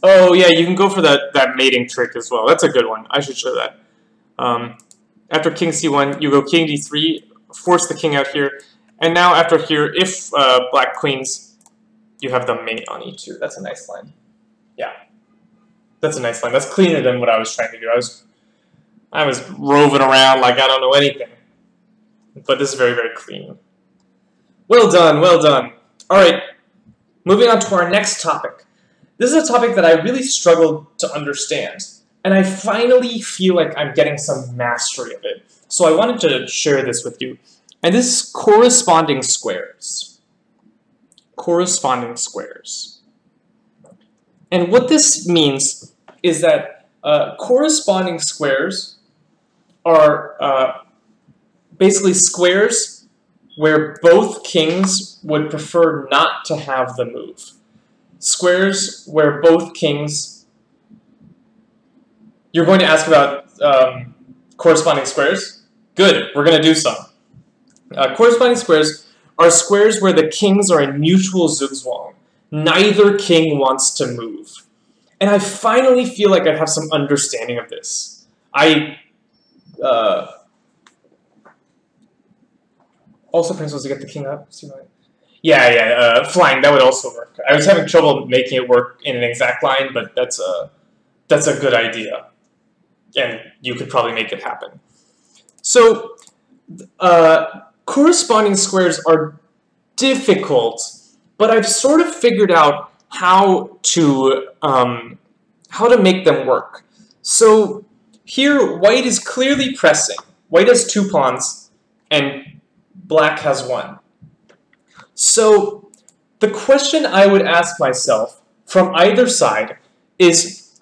Oh yeah, you can go for that mating trick as well. That's a good one. I should show that. After king c1, you go king d3, force the king out here, and now after here, if black queens, you have the mate on e2. That's a nice line. Yeah. That's a nice line. That's cleaner than what I was trying to do. I was roving around like I don't know anything. But this is very, very clean. Well done, well done. All right, moving on to our next topic. This is a topic that I really struggled to understand, and I finally feel like I'm getting some mastery of it. So I wanted to share this with you. And this is corresponding squares. Corresponding squares. And what this means is that corresponding squares are basically squares where both kings would prefer not to have the move. Squares where both kings... You're going to ask about corresponding squares? Good, we're going to do some. Corresponding squares are squares where the kings are in mutual zugzwang. Neither king wants to move. And I finally feel like I have some understanding of this. Also pencils to get the king up. Yeah, flying, that would also work. I was having trouble making it work in an exact line, but that's a good idea. And you could probably make it happen. So, corresponding squares are difficult, but I've sort of figured out how to make them work. So here, white is clearly pressing. White has 2 pawns, and black has 1. So the question I would ask myself from either side is,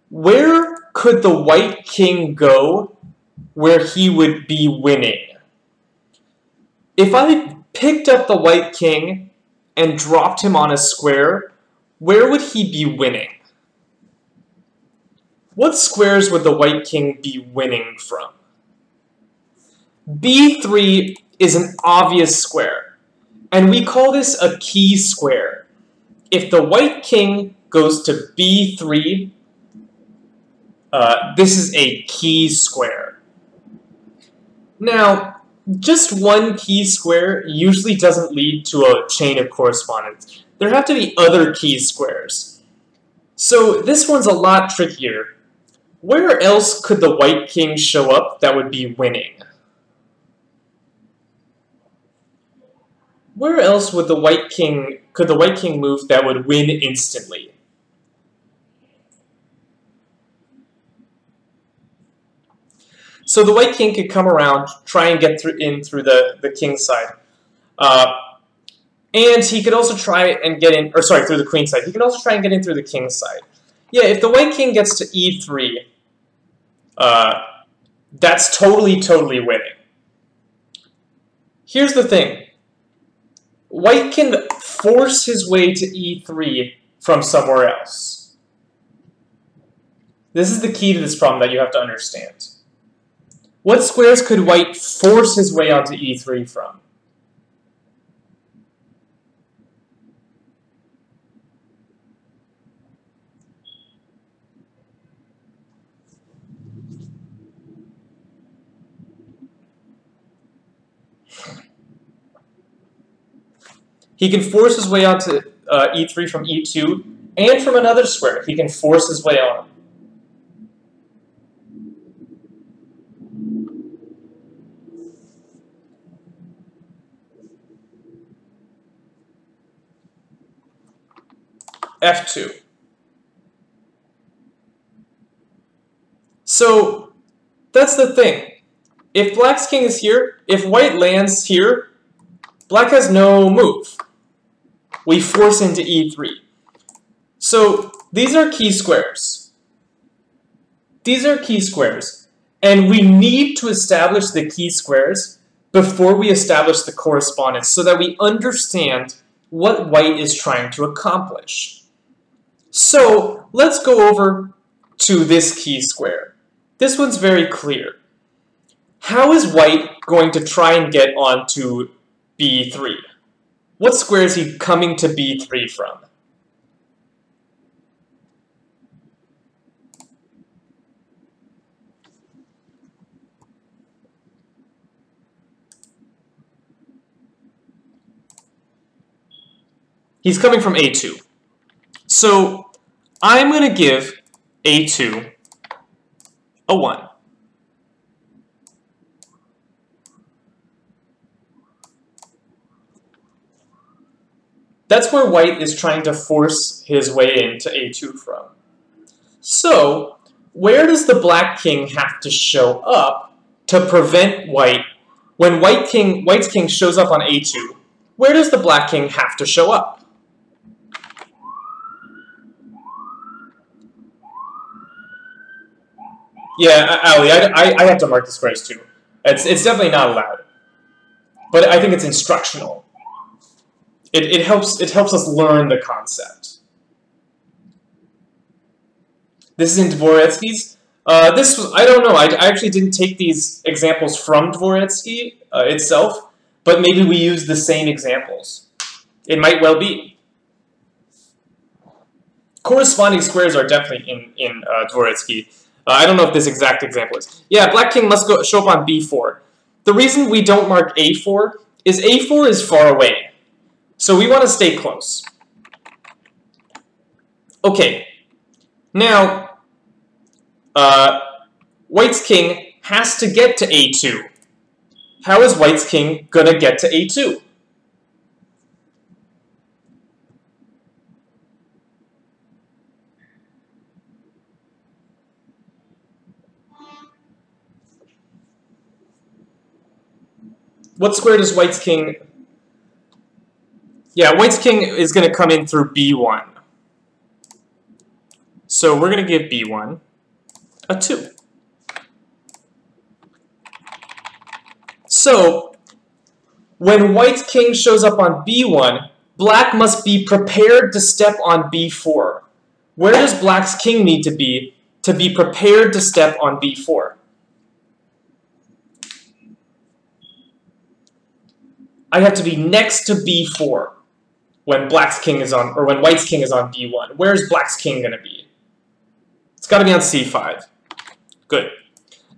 where could the white king go where he would be winning? If I picked up the white king and dropped him on a square, where would he be winning? What squares would the white king be winning from? B3 is an obvious square, and we call this a key square. If the white king goes to B3, this is a key square. Now, just one key square usually doesn't lead to a chain of correspondence. There have to be other key squares. So this one's a lot trickier. Where else could the white king show up that would be winning? Where else would could the white king move that would win instantly? So the white king could come around, try and get in through the king's side. And he could also try and get in, through the queen's side. He can also try and get in through the king's side. Yeah, if the white king gets to E3, that's totally winning. Here's the thing. White can force his way to E3 from somewhere else. This is the key to this problem that you have to understand. What squares could white force his way onto E3 from? He can force his way onto E3 from E2, and from another square. He can force his way on. F2. So that's the thing. If black's king is here, if white lands here, black has no move. We force into E3. So these are key squares. These are key squares. And we need to establish the key squares before we establish the correspondence so that we understand what white is trying to accomplish. So let's go over to this key square. This one's very clear. How is white going to try and get onto B3? What square is he coming to B3 from? He's coming from A2. So I'm going to give A2 a 1. That's where white is trying to force his way into A2 from. So, where does the black king have to show up to prevent white? When white's king shows up on A2, where does the black king have to show up? Yeah, Ali, I have to mark the squares too. It's definitely not allowed. But I think it's instructional. It helps us learn the concept. This is in Dvoretsky's. I don't know. I actually didn't take these examples from Dvoretsky itself, but maybe we use the same examples. It might well be. Corresponding squares are definitely in Dvoretsky. I don't know if this exact example is. Yeah, black king must show up on b4. The reason we don't mark a4 is far away. So we want to stay close. Okay, now white's king has to get to a2. How is white's king going to get to a2? What square does white's king... Yeah, white's king is going to come in through b1. So we're going to give b1 a 2. So when white's king shows up on b1, black must be prepared to step on b4. Where does black's king need to be prepared to step on b4? I have to be next to b4 when black's king is on, or when white's king is on b1. Where's black's king going to be? It's got to be on c5. Good.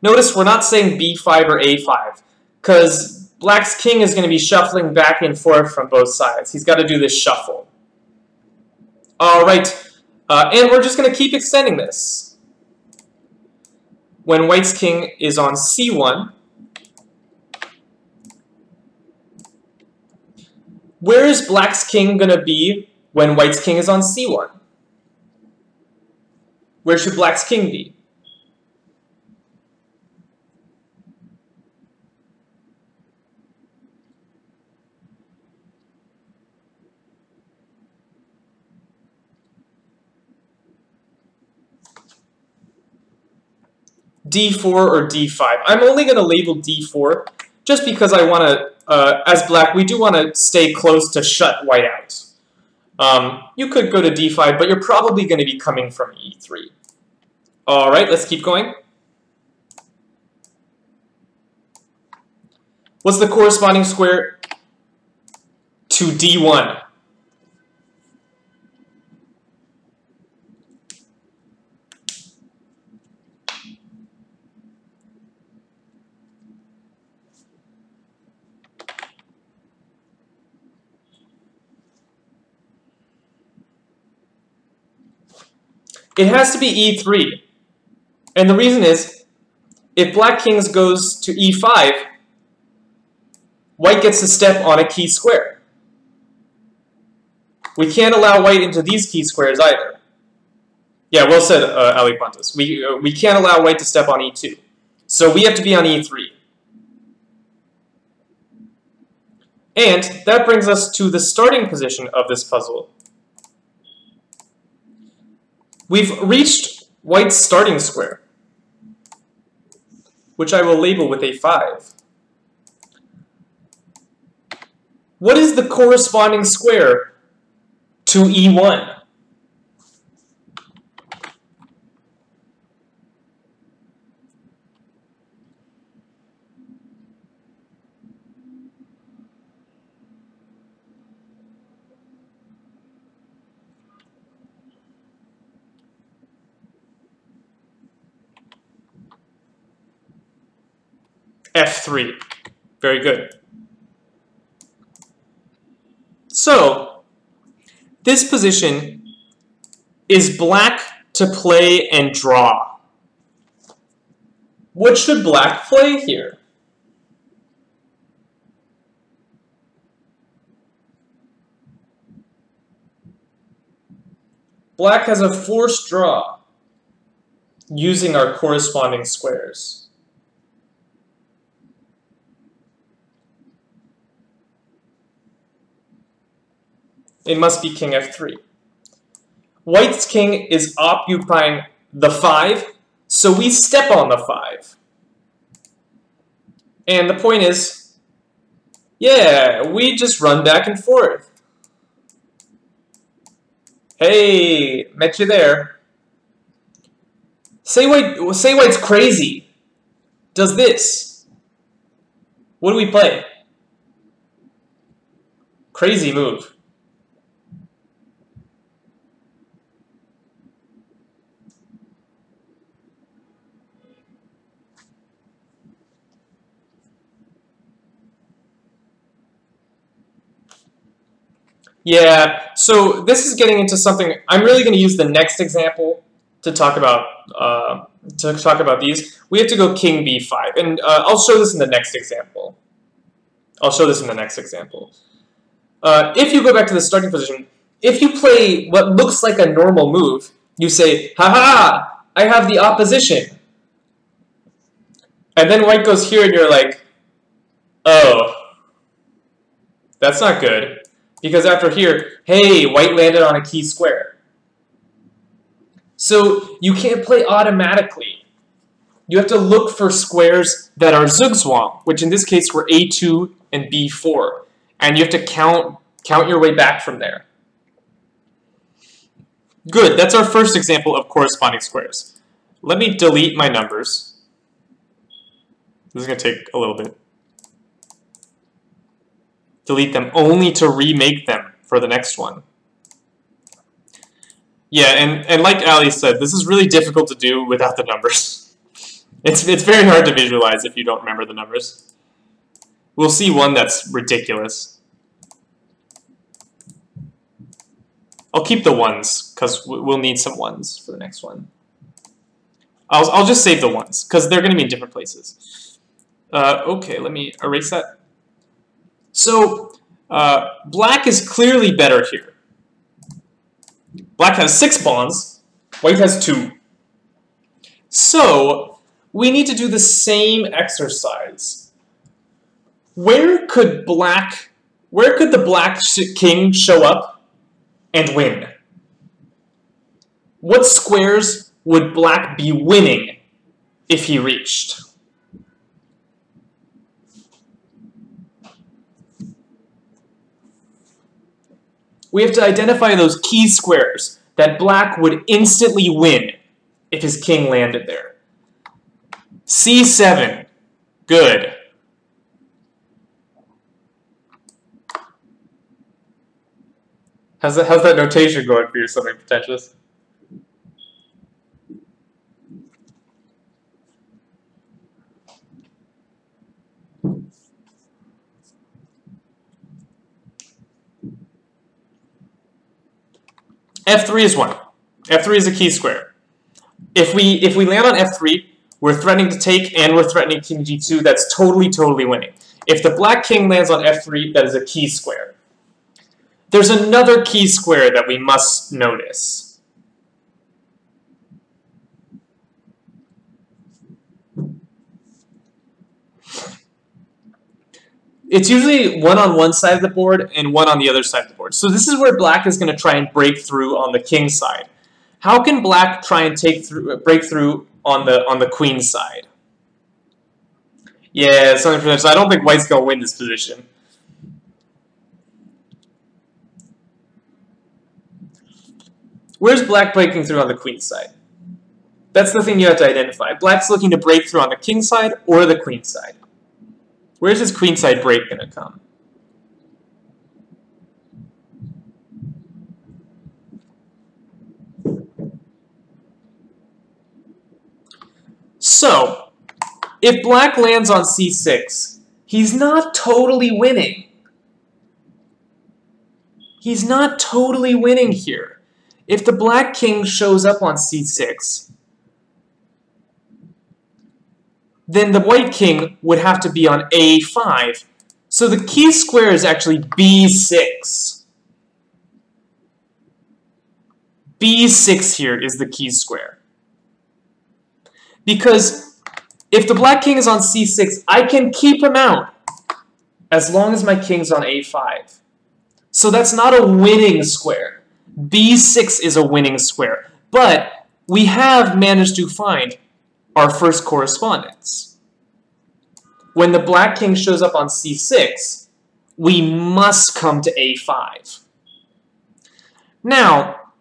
Notice we're not saying b5 or a5, because black's king is going to be shuffling back and forth from both sides. He's got to do this shuffle. All right, and we're just going to keep extending this. When white's king is on c1, where is black's king going to be when white's king is on c1? Where should black's king be? d4 or d5. I'm only going to label d4 just because I want to, as black, we do want to stay close to shut white out. You could go to d5, but you're probably going to be coming from e3. All right, let's keep going. What's the corresponding square to d1? It has to be e3. And the reason is, if black king goes to e5, white gets to step on a key square. We can't allow white into these key squares either. Yeah, well said, Ali Pontus. We can't allow white to step on e2. So we have to be on e3. And that brings us to the starting position of this puzzle. We've reached white's starting square, which I will label with a 5. What is the corresponding square to e1? F3. Very good. So, this position is black to play and draw. What should black play here? Black has a forced draw using our corresponding squares. It must be king f3. White's king is occupying the 5, so we step on the 5. And the point is, yeah, we just run back and forth. Hey, met you there. Say white's crazy. Does this. What do we play? Crazy move. Yeah, so this is getting into something. I'm really going to use the next example to talk about these. We have to go king b5, and I'll show this in the next example. If you go back to the starting position, if you play what looks like a normal move, you say, "Ha-ha! I have the opposition." And then white goes here, and you're like, "Oh, that's not good." Because after here, hey, white landed on a key square. So you can't play automatically. You have to look for squares that are zugzwang, which in this case were a2 and b4. And you have to count your way back from there. Good, that's our first example of corresponding squares. Let me delete my numbers. This is going to take a little bit. Delete them only to remake them for the next one. Yeah, and like Ali said, this is really difficult to do without the numbers. It's very hard to visualize if you don't remember the numbers. We'll see one that's ridiculous. I'll keep the ones, because we'll need some ones for the next one. I'll just save the ones, because they're going to be in different places. Okay, let me erase that. So, black is clearly better here. Black has 6 pawns, white has 2. So, we need to do the same exercise. Where could the black king show up and win? What squares would black be winning if he reached? We have to identify those key squares that black would instantly win if his king landed there. c7. Good. How's that notation going for you, something pretentious? F3 is 1. F3 is a key square. If we land on F3, we're threatening to take and we're threatening king g2. That's totally winning. If the black king lands on F3, that is a key square. There's another key square that we must notice. It's usually one on one side of the board and one on the other side of the board. So this is where black is going to try and break through on the king side. How can black try and break through on the queen side? Yeah, something for this. I don't think white's going to win this position. Where's black breaking through on the queen side? That's the thing you have to identify. Black's looking to break through on the king side or the queen side. Where's his queenside break going to come? So, if black lands on c6, he's not totally winning. He's not totally winning here. If the black king shows up on c6, then the white king would have to be on a5. So the key square is actually b6. b6 here is the key square. Because if the black king is on c6, I can keep him out as long as my king's on a5. So that's not a winning square. b6 is a winning square. But we have managed to find our first correspondence. When the black king shows up on c6, we must come to a5. Now,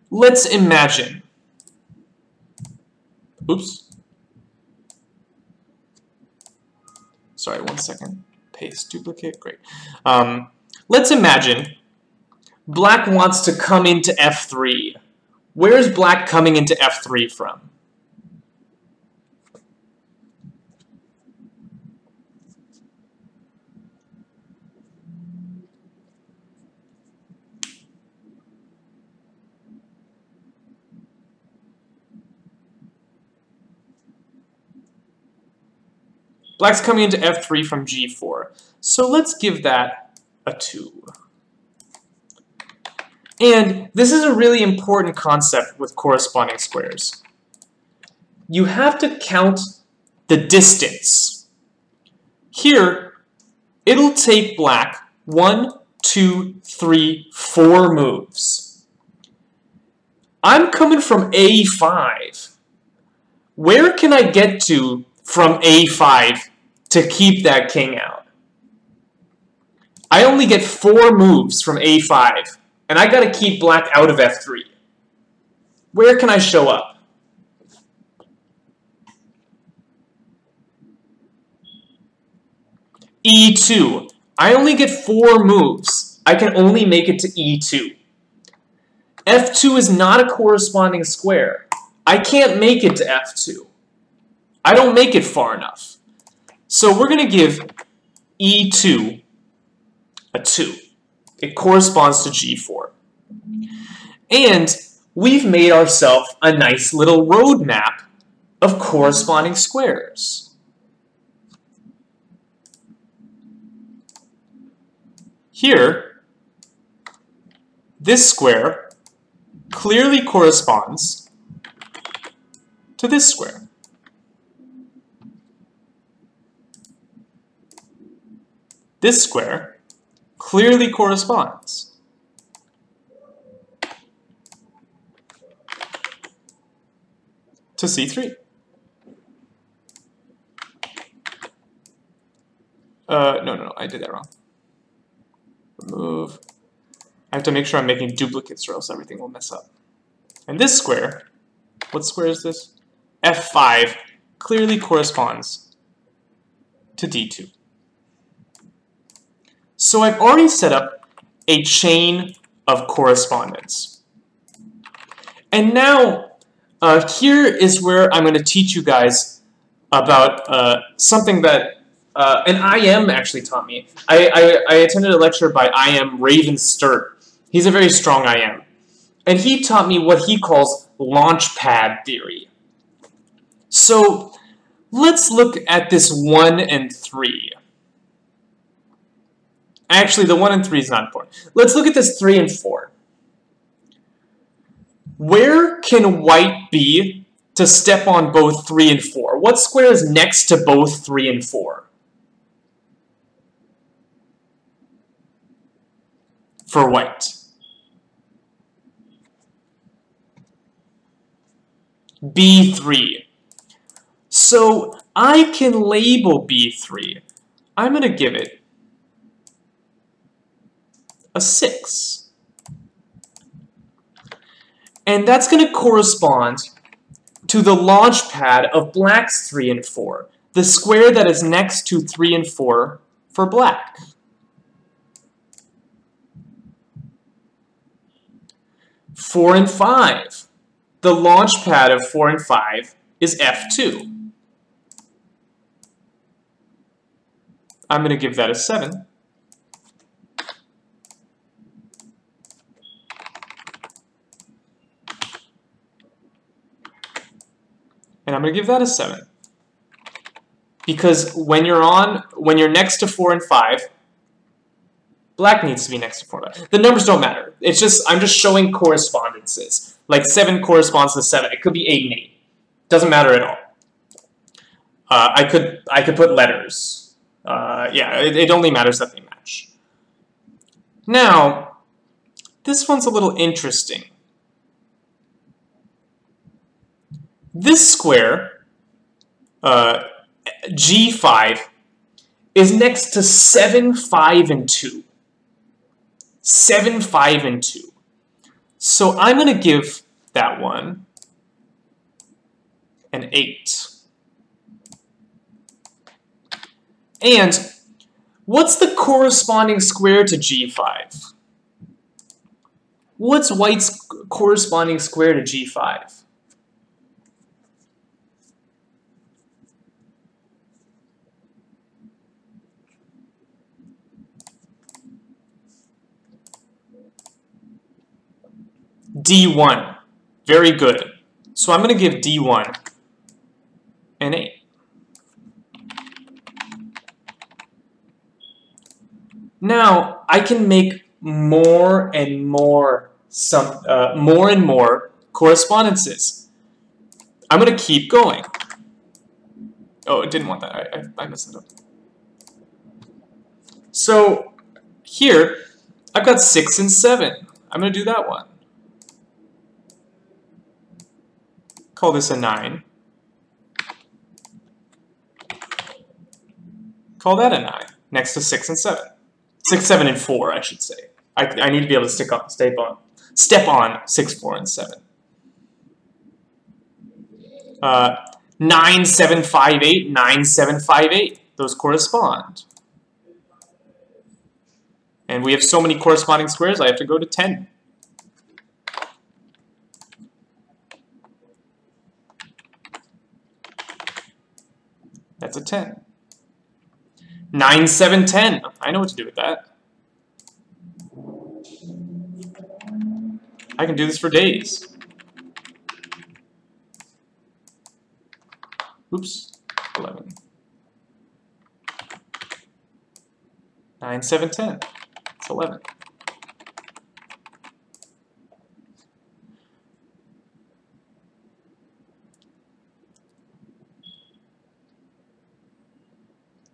let's imagine. Oops. Sorry, 1 second. paste, duplicate, great. Let's imagine black wants to come into f3. Where's black coming into f3 from? Black's coming into f3 from g4. So let's give that a 2. And this is a really important concept with corresponding squares. You have to count the distance. Here, it'll take black 1, 2, 3, 4 moves. I'm coming from a5. Where can I get to from a5 to keep that king out? I only get 4 moves from a5. And I gotta keep black out of f3. Where can I show up? e2. I only get 4 moves. I can only make it to e2. f2 is not a corresponding square. I can't make it to f2. I don't make it far enough. So we're gonna give e2 a 2. It corresponds to g4. And we've made ourselves a nice little roadmap of corresponding squares. Here, this square clearly corresponds to this square. This square clearly corresponds to c3. No, I did that wrong. Remove. I have to make sure I'm making duplicates or else everything will mess up. And this square, what square is this? f5 clearly corresponds to d2. So I've already set up a chain of correspondence. And now, here is where I'm going to teach you guys about something that an IM actually taught me. I attended a lecture by IM Raven Sturt. He's a very strong IM. And he taught me what he calls launchpad theory. So let's look at this 1 and 3. Actually, the 1 and 3 is not important. Let's look at this 3 and 4. Where can white be to step on both 3 and 4? What square is next to both 3 and 4? For white. B3. So I can label B3. I'm going to give it a 6. And that's going to correspond to the launch pad of black's 3 and 4, the square that is next to 3 and 4 for black. Four and 5. The launch pad of 4 and 5 is F2. I'm going to give that a 7. And I'm going to give that a 7. Because when you're next to 4 and 5, black needs to be next to 4 and 5. The numbers don't matter. It's just, I'm just showing correspondences. Like 7 corresponds to 7. It could be 8 and 8. Doesn't matter at all. I could put letters. Yeah, it only matters that they match. Now, this one's a little interesting. This square, G5, is next to 7, 5, and 2. 7, 5, and 2. So I'm going to give that one an 8. And What's the corresponding square to g5? What's white's corresponding square to g5? d1. Very good. So I'm going to give d1 an 8. Now I can make more and more correspondences. I'm going to keep going. Oh, I didn't want that. I messed it up. So here I've got 6 and 7. I'm going to do that one. Call this a 9. Call that a 9, next to 6 and 7. 6, 7, and 4, I should say. I need to be able to step on 6, 4, and 7. 9, 7, 5, 8, 9, 7, 5, 8. Those correspond. And we have so many corresponding squares, I have to go to 10. That's a 10. 9, 7, 10. I know what to do with that. I can do this for days. Oops, 11. 9, 7, 10. It's 11.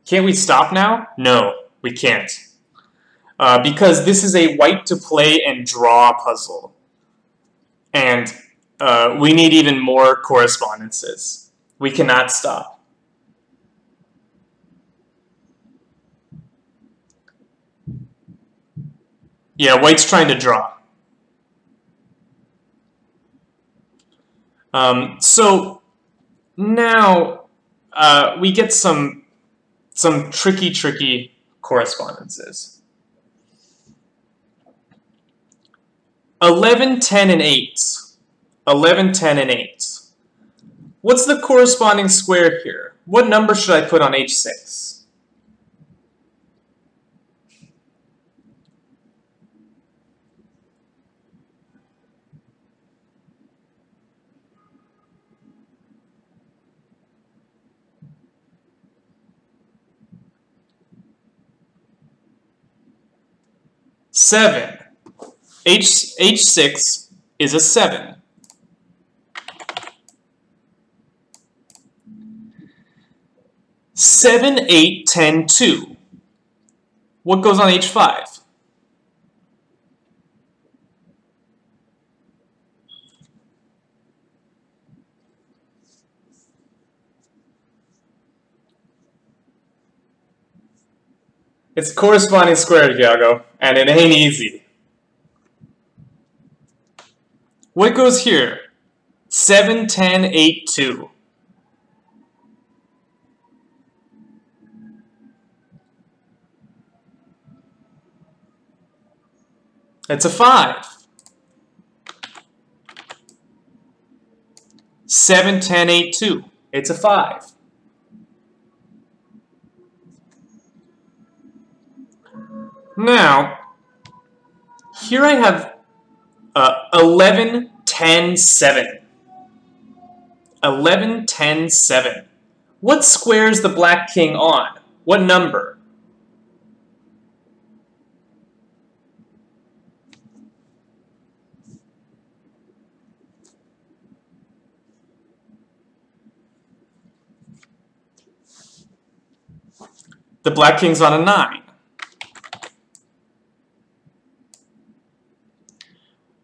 Can't we stop now? No, we can't. Because this is a white to play and draw puzzle. And we need even more correspondences. We cannot stop. Yeah, white's trying to draw. So now we get some tricky correspondences. 11, 10, and 8. 11, 10, and 8. What's the corresponding square here? What number should I put on h6? Seven. H6 is a 7. Seven, 8, 10, 2. What goes on h5? It's corresponding square, Iago, and it ain't easy. What goes here? 7, 10, 8, 2. It's a 5. 7, 10, 8, 2. It's a 5. Now, here I have 11, 10, 7. 11, 10, 7. What square is the black king on? What number? The black king's on a 9.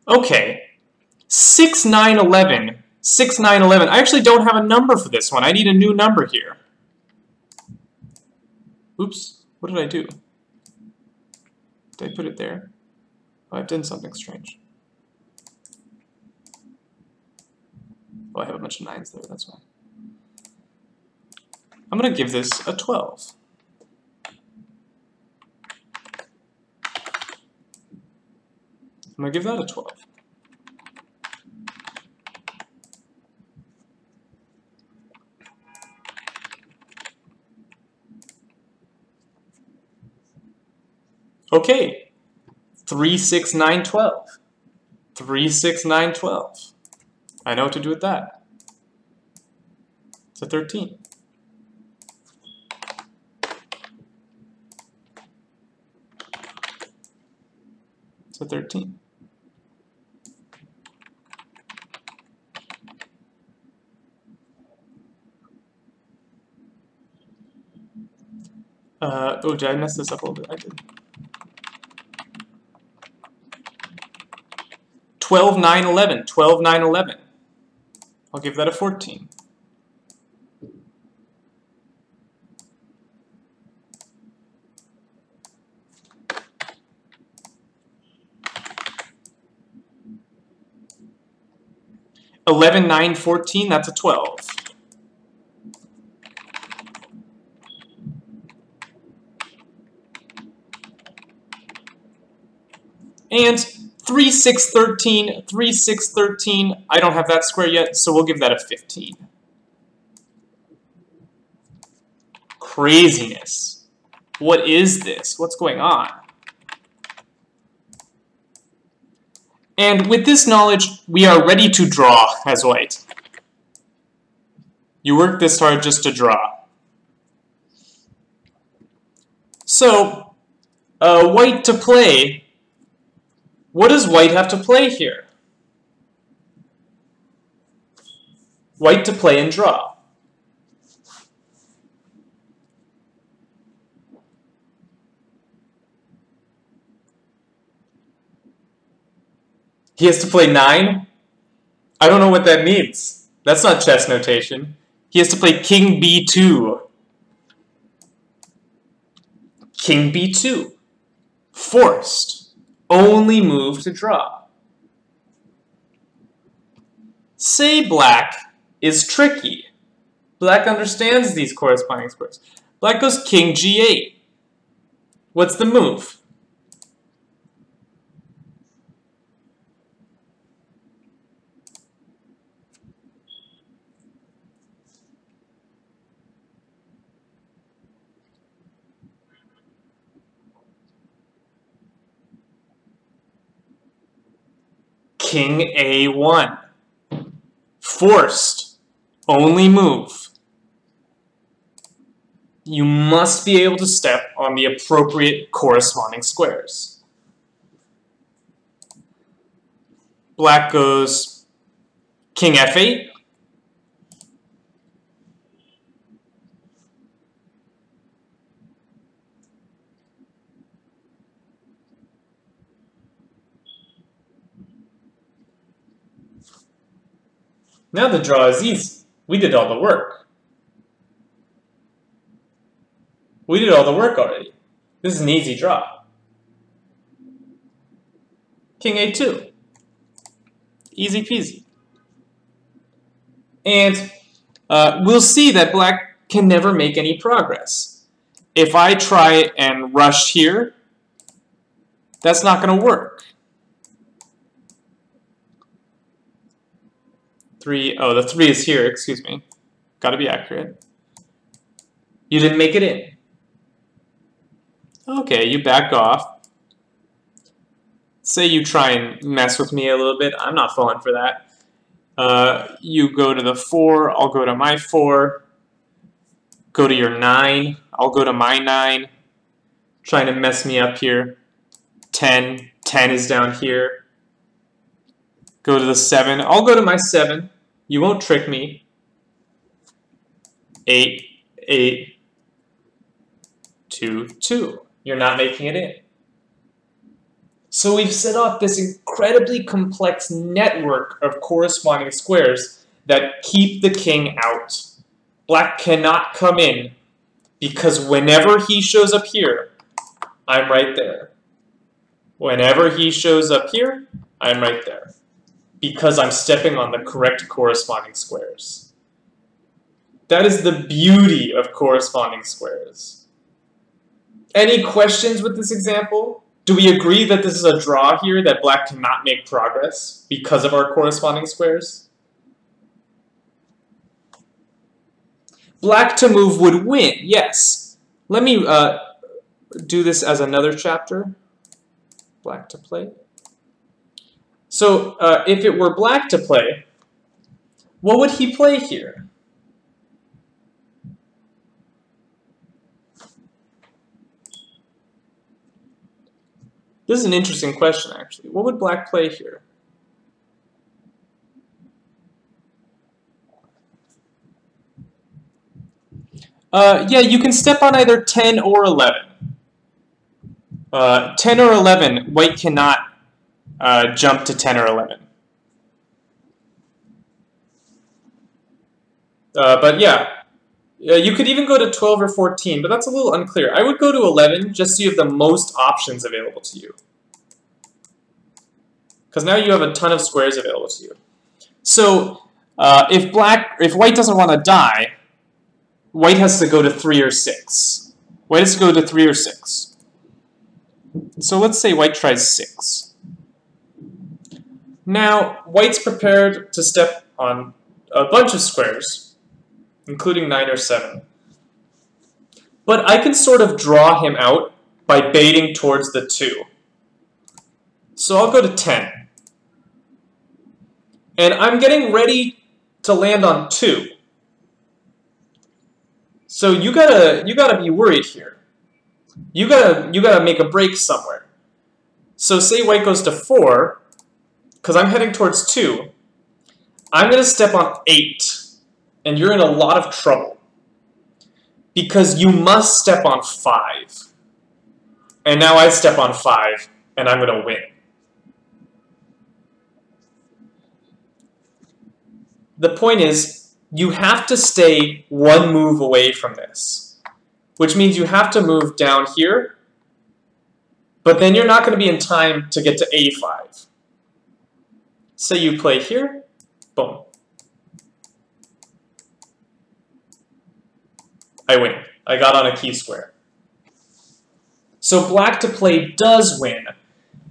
Okay, 6, 9, 11. 6, 9, 11. I actually don't have a number for this one. I need a new number here. Oops, what did I do? Did I put it there? Oh, I've done something strange. Oh, I have a bunch of 9s there, that's why. I'm going to give this a 12. I'm going to give that a 12. Okay, 3, 6, 9, 12. 3, 6, 9, 12. I know what to do with that. It's a 13. It's a 13. Oh, did I mess this up a little bit? I did. 12, 9, 11. 12, 9, 11. I'll give that a 14. $11, 9, 14, that's a 12. And 3, 6, 13, 3, 6, 13, I don't have that square yet, so we'll give that a 15. Craziness. What is this? What's going on? And with this knowledge, we are ready to draw as white. You work this hard just to draw. So, white to play. What does white have to play here? White to play and draw. He has to play 9? I don't know what that means. That's not chess notation. He has to play king b2. King b2. Forced. Only move to draw. Say black is tricky. Black understands these corresponding squares. Black goes king g8. What's the move? King a1. Forced. Only move. You must be able to step on the appropriate corresponding squares. Black goes king f8. Now the draw is easy. We did all the work. We did all the work already. This is an easy draw. King a2. Easy peasy. And we'll see that black can never make any progress. If I try and rush here, that's not going to work. 3, oh, the 3 is here, excuse me. Got to be accurate. You didn't make it in. Okay, you back off. Say you try and mess with me a little bit. I'm not falling for that. You go to the 4, I'll go to my 4. Go to your 9, I'll go to my 9. Trying to mess me up here. 10, 10 is down here. Go to the 7. I'll go to my 7. You won't trick me. 8, 8, 2, 2. You're not making it in. So we've set up this incredibly complex network of corresponding squares that keep the king out. Black cannot come in because whenever he shows up here, I'm right there. Whenever he shows up here, I'm right there. Because I'm stepping on the correct corresponding squares. That is the beauty of corresponding squares. Any questions with this example? do we agree that this is a draw here, that black cannot make progress because of our corresponding squares? Black to move would win, yes. Let me do this as another chapter. Black to play. So if it were black to play, what would he play here? This is an interesting question, actually. What would black play here? Yeah, you can step on either 10 or 11. 10 or 11, white cannot jump to 10 or 11. But yeah, you could even go to 12 or 14, but that's a little unclear. I would go to 11 just so you have the most options available to you. Because now you have a ton of squares available to you. So if white doesn't want to die, white has to go to 3 or 6. White has to go to 3 or 6. So let's say white tries 6. Now, white's prepared to step on a bunch of squares, including 9 or 7. But I can sort of draw him out by baiting towards the 2. So I'll go to 10. And I'm getting ready to land on 2. So you gotta be worried here. You gotta make a break somewhere. So say white goes to 4, because I'm heading towards 2. I'm gonna step on 8, and you're in a lot of trouble. Because you must step on 5. And now I step on 5, and I'm gonna win. The point is, you have to stay one move away from this, which means you have to move down here, but then you're not going to be in time to get to A5. Say you play here, boom. I win. I got on a key square. So black to play does win.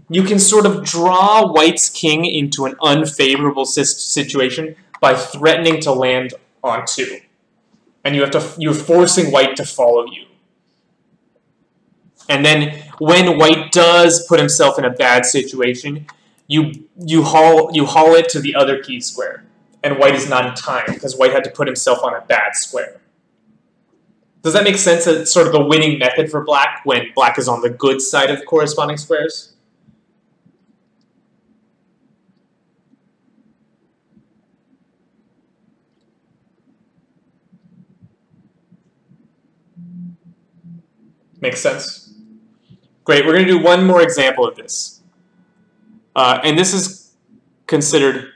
You can sort of draw white's king into an unfavorable situation by threatening to land on 2. And you're forcing white to follow you. And then when white does put himself in a bad situation, you haul it to the other key square. And white is not in time, because white had to put himself on a bad square. Does that make sense? It's sort of the winning method for black when black is on the good side of the corresponding squares? Makes sense? Great, we're going to do one more example of this. And this is considered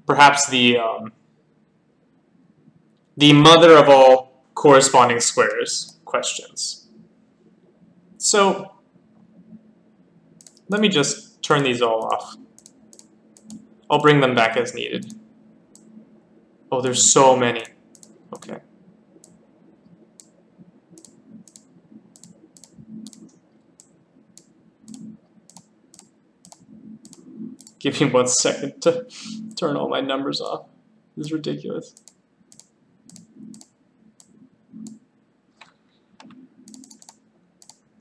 perhaps the mother of all corresponding squares questions. So let me just turn these all off. I'll bring them back as needed. Oh, there's so many. Okay. Give me 1 second to turn all my numbers off. This is ridiculous.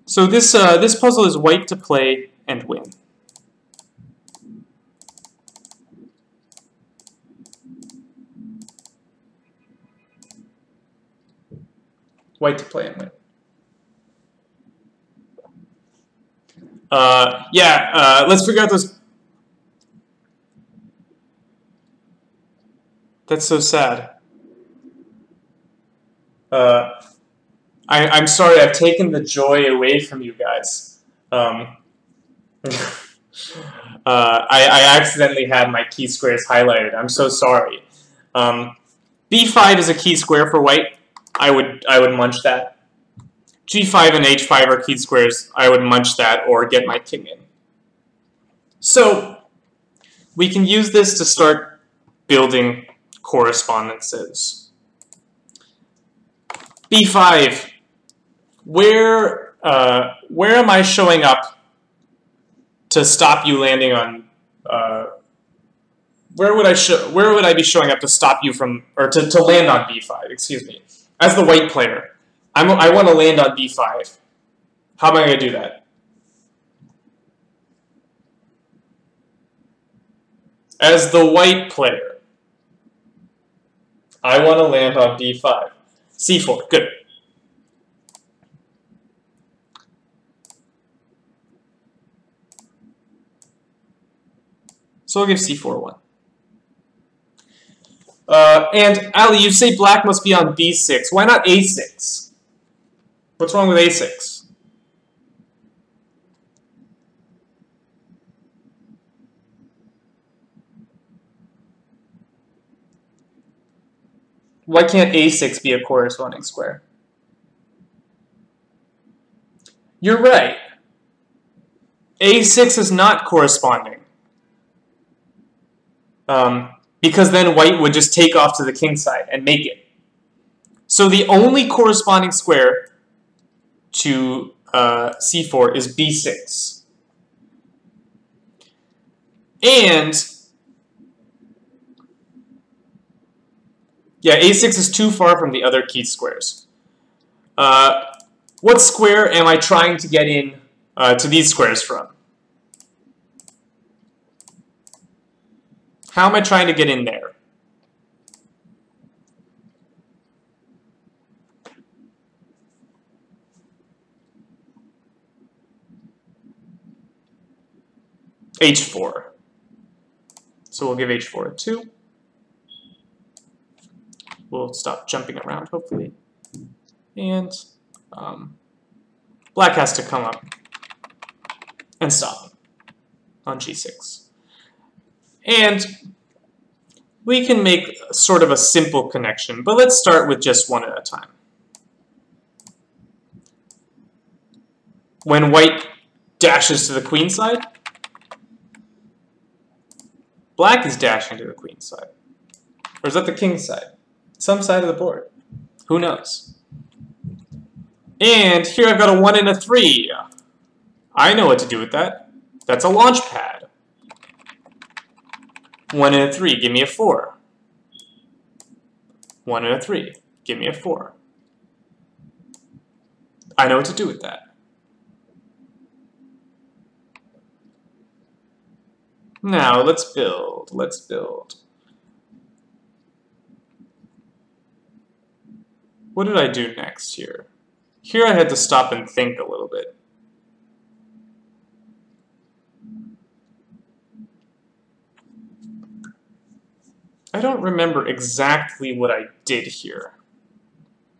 So this puzzle is white to play and win. White to play and win. Let's figure out those. That's so sad. I'm sorry, I've taken the joy away from you guys. I accidentally had my key squares highlighted. I'm so sorry. B5 is a key square for white. I would munch that. G5 and H5 are key squares. I would munch that or get my king in. So we can use this to start building correspondences. B5. Where am I showing up to stop you landing on. Where would I be showing up to stop you from, or to land on b5? Excuse me. As the white player, I want to land on b5. How am I going to do that? As the white player, I want to land on b5. c4, good. So I'll give c4 1. And Ali, you say black must be on b6. Why not a6? What's wrong with a6? Why can't a6 be a corresponding square? You're right. a6 is not corresponding. Because then white would just take off to the king side and make it. So the only corresponding square to c4 is b6. And yeah, a6 is too far from the other key squares. What square am I trying to get in to these squares from? How am I trying to get in there? h4. So we'll give h4 a 2. We'll stop jumping around, hopefully. And black has to come up and stop on g6. And we can make sort of a simple connection, but let's start with just one at a time. When white dashes to the queen side, black is dashing to the queen side. Or is that the king side? Some side of the board. Who knows? And here I've got a 1 and a 3. I know what to do with that. That's a launch pad. 1 and a 3, give me a 4. 1 and a 3, give me a 4. I know what to do with that. Now, let's build. Let's build. What did I do next here? Here I had to stop and think a little bit. I don't remember exactly what I did here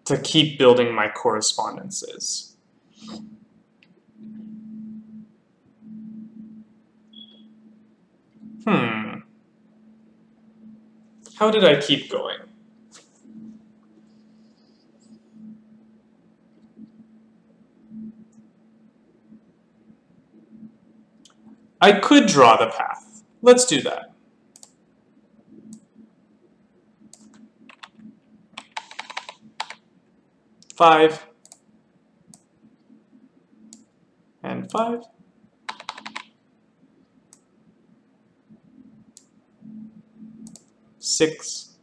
to keep building my correspondences. How did I keep going? I could draw the path. Let's do that. Five and 5. Six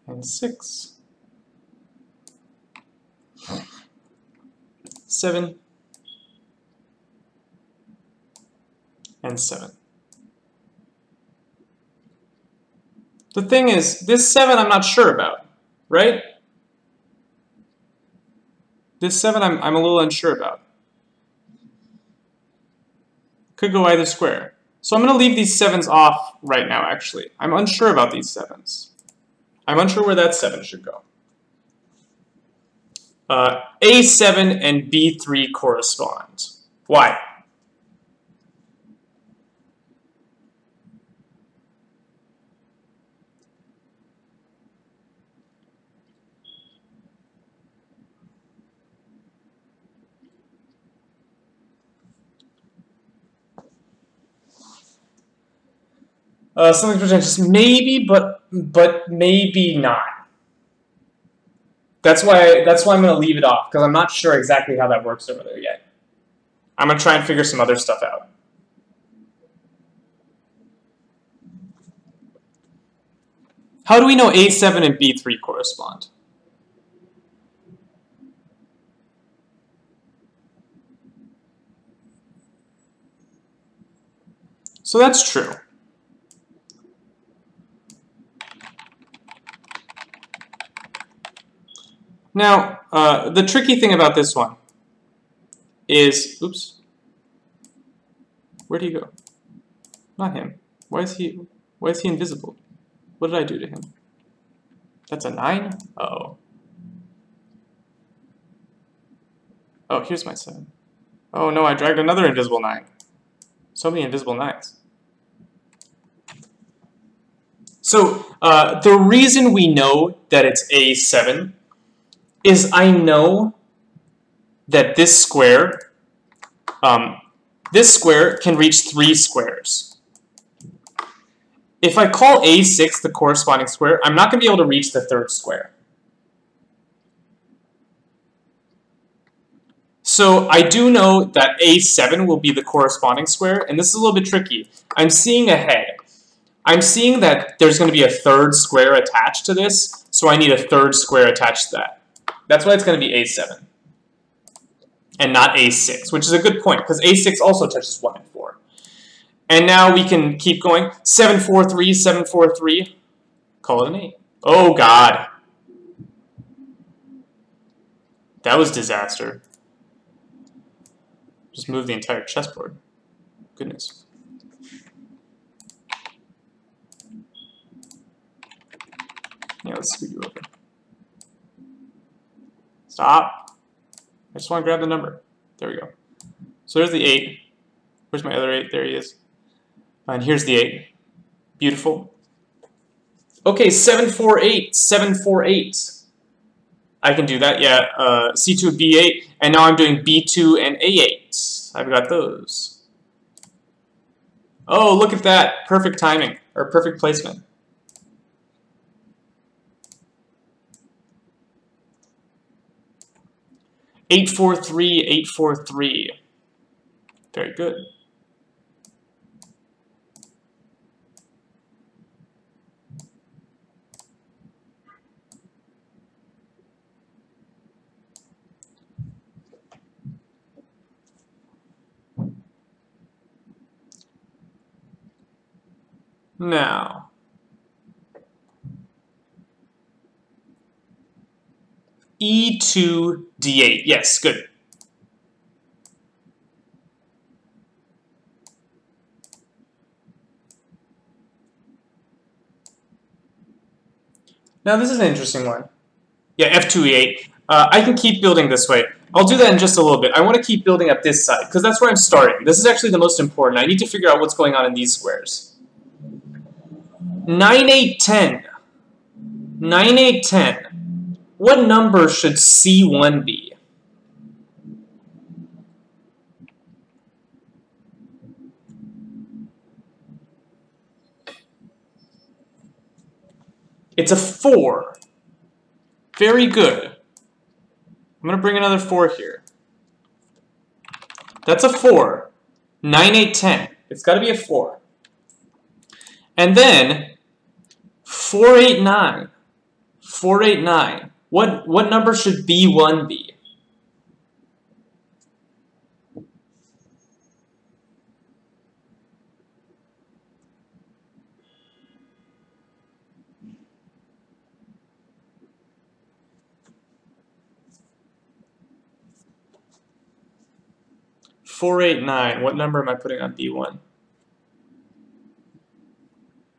and 6. 7 and 7. The thing is, this 7 I'm not sure about, right? This 7 I'm a little unsure about. Could go either square. So I'm going to leave these 7s off right now, actually. I'm unsure about these 7s. I'm unsure where that 7 should go. A7 and B3 correspond. Why? Something pretentious, maybe, but maybe not. That's why I'm going to leave it off, because I'm not sure exactly how that works over there yet. I'm going to try and figure some other stuff out. How do we know A7 and B3 correspond? So that's true. Now, the tricky thing about this one is, oops, where'd he go? Not him. Why is he invisible? What did I do to him? That's a 9? Uh-oh. Oh, here's my 7. Oh no, I dragged another invisible 9. So many invisible 9s. So, the reason we know that it's A7 is I know that this square can reach 3 squares. If I call A6 the corresponding square, I'm not going to be able to reach the 3rd square. So I do know that A7 will be the corresponding square, and this is a little bit tricky. I'm seeing ahead. I'm seeing that there's going to be a 3rd square attached to this, so I need a 3rd square attached to that. That's why it's going to be A7 and not A6, which is a good point, because A6 also touches 1 and 4. And now we can keep going. 7, 4, 3, 7, 4, 3. Call it an 8. Oh, God. That was disaster. Just move the entire chessboard. Goodness. Yeah, let's scoot you over. Stop. I just want to grab the number. There we go. So there's the 8. Where's my other 8? There he is. And here's the 8. Beautiful. Okay, 7, 4, 8. 7, 4, 8. I can do that, yeah. C2, B8. And now I'm doing B2 and A8. I've got those. Oh, look at that. Perfect timing, or perfect placement. Eight, 4, 3, 8, 4, 3. Very good. Now, E2, D8. Yes, good. Now, this is an interesting one. Yeah, F2, E8. I can keep building this way. I'll do that in just a little bit. I want to keep building up this side, because that's where I'm starting. This is actually the most important. I need to figure out what's going on in these squares. 9, 8, 10. 9, 8, 10. What number should C1 be? It's a 4. Very good. I'm going to bring another 4 here. That's a 4. 9, 8, 10. It's got to be a 4. And then 4, 8, 9. 4, 8, 9. What number should B1 be? Four, 8, 9. What number am I putting on B1?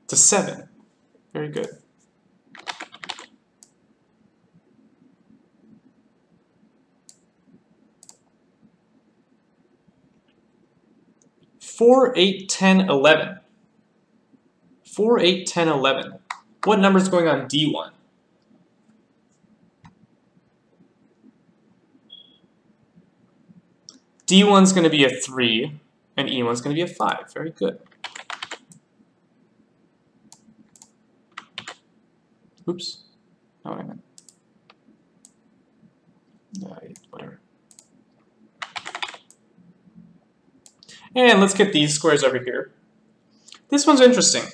It's a 7. Very good. Four, 8, 10, 11. 4, 8, 10, 11. What number is going on D1? D1's going to be a 3, and E1's going to be a 5. Very good. Oops. Not what I meant. Whatever. And let's get these squares over here. This one's interesting.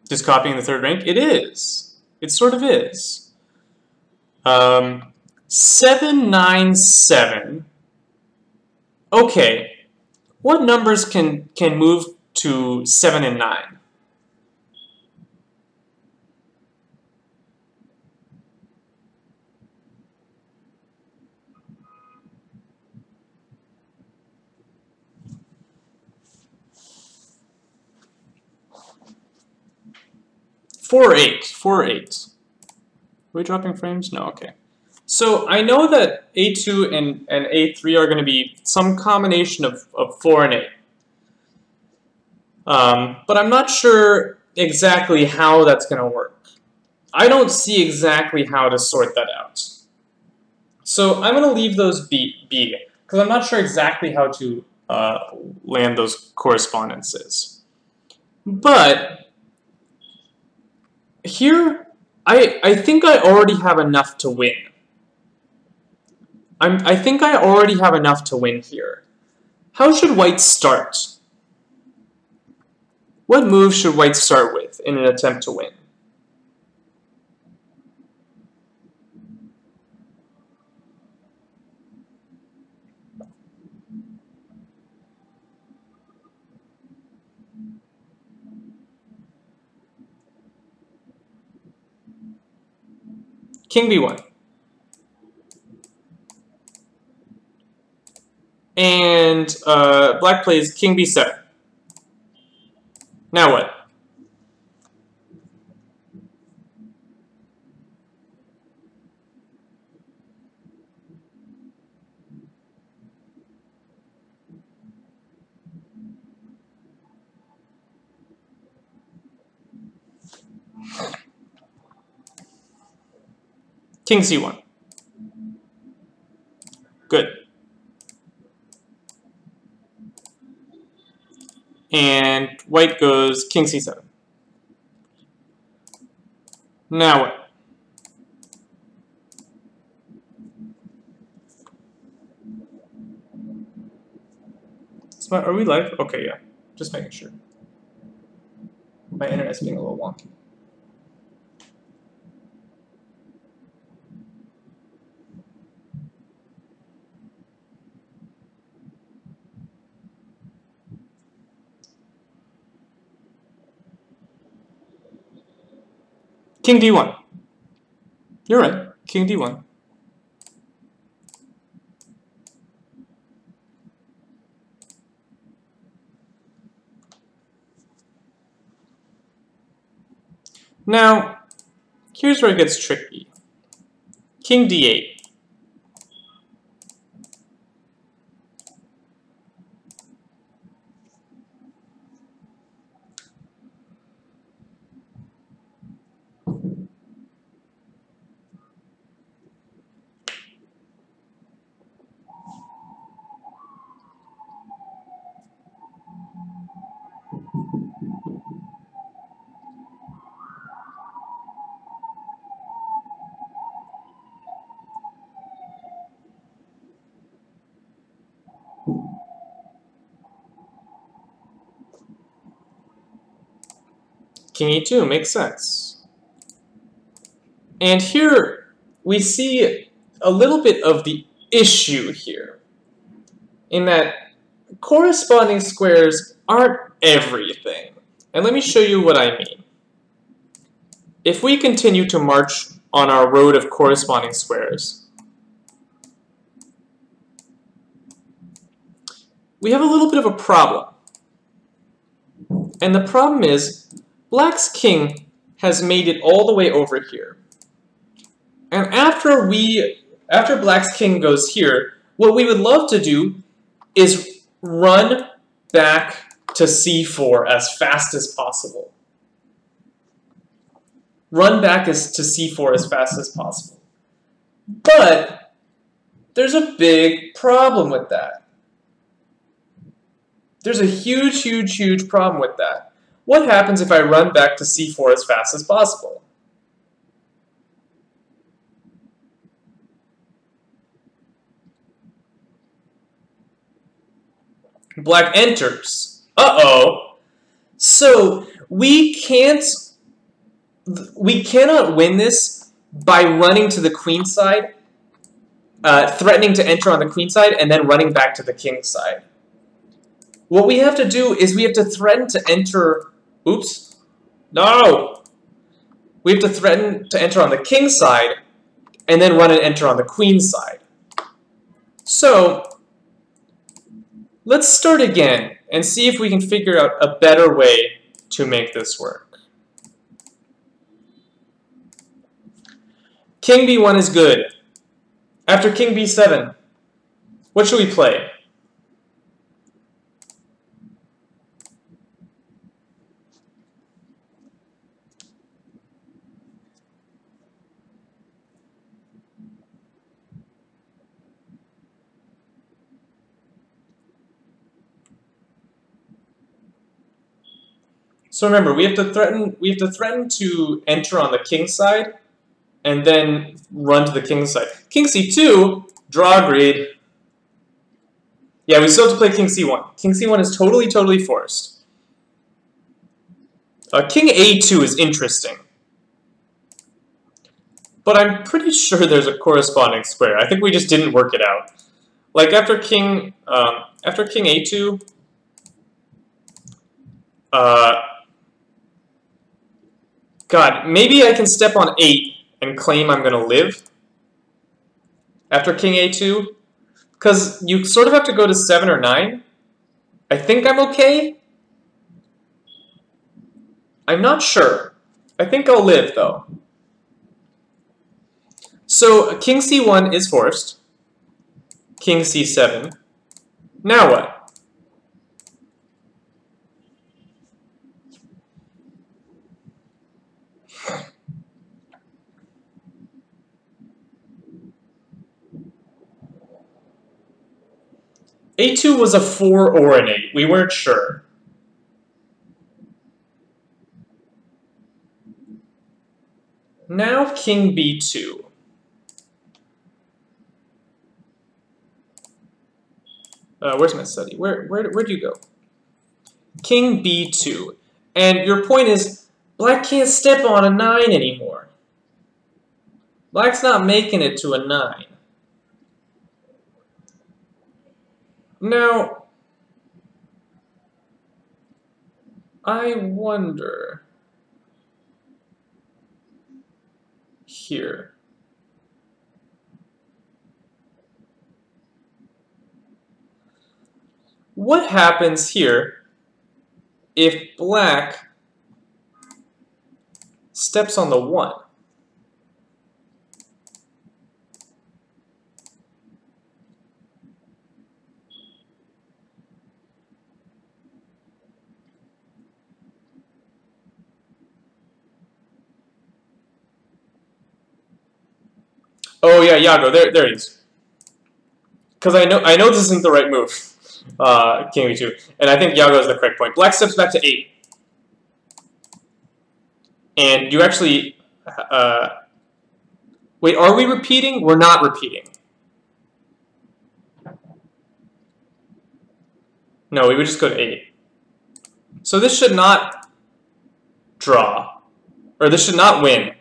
Just copying the third rank? It is. It sort of is. 7, 9, 7. Okay. What numbers can move to 7 and 9? Four, 8. 4, 8. Are we dropping frames? No, okay. So I know that A2 and A3 are going to be some combination of 4 and 8. But I'm not sure exactly how that's going to work. I don't see exactly how to sort that out. So I'm going to leave those B, because I'm not sure exactly how to land those correspondences. But here, I think I already have enough to win. I think I already have enough to win here. How should white start? What move should white start with in an attempt to win? King B1. And black plays King B7. Now what? King C1. Good. And white goes King C7. Now what? Are we live? Okay, yeah. Just making sure. My internet's being a little wonky. King D1. You're right. King D1. Now, here's where it gets tricky. King D8. King E2 makes sense. And here we see a little bit of the issue here, in that corresponding squares aren't everything. And let me show you what I mean. If we continue to march on our road of corresponding squares, we have a little bit of a problem. And the problem is, black's king has made it all the way over here. And after black's king goes here, what we would love to do is run back to c4 as fast as possible. Run back to c4 as fast as possible. But there's a big problem with that. There's a huge, huge, huge problem with that. What happens if I run back to c4 as fast as possible? Black enters. Uh-oh. So we cannot win this by running to the queen side, threatening to enter on the queen side, and then running back to the king side. What we have to do is we have to threaten to enter... Oops. No! We have to threaten to enter on the king side, and then run and enter on the queen side. So, let's start again and see if we can figure out a better way to make this work. King b1 is good. After king b7, what should we play? So remember, we have to threaten to enter on the king side, and then run to the king side. King c2, draw agreed. Yeah, we still have to play king c1. King c1 is totally forced. King a2 is interesting. But I'm pretty sure there's a corresponding square. I think we just didn't work it out. Like after king a2, God, maybe I can step on 8 and claim I'm gonna live after king a2, because you sort of have to go to 7 or 9. I think I'm okay. I'm not sure. I think I'll live though. So king c1 is forced. King c7. Now what? A2 was a 4 or an 8. We weren't sure. Now king b2. Where's my study? Where'd you go? King b2. And your point is, black can't step on a 9 anymore. Black's not making it to a 9. Now, I wonder here. What happens here if black steps on the 1? Oh yeah, Yago, there it is. Because I know this isn't the right move, king b2, and I think Yago is the correct point. Black steps back to 8, and you actually wait. Are we repeating? We're not repeating. No, we would just go to 8. So this should not draw, or this should not win.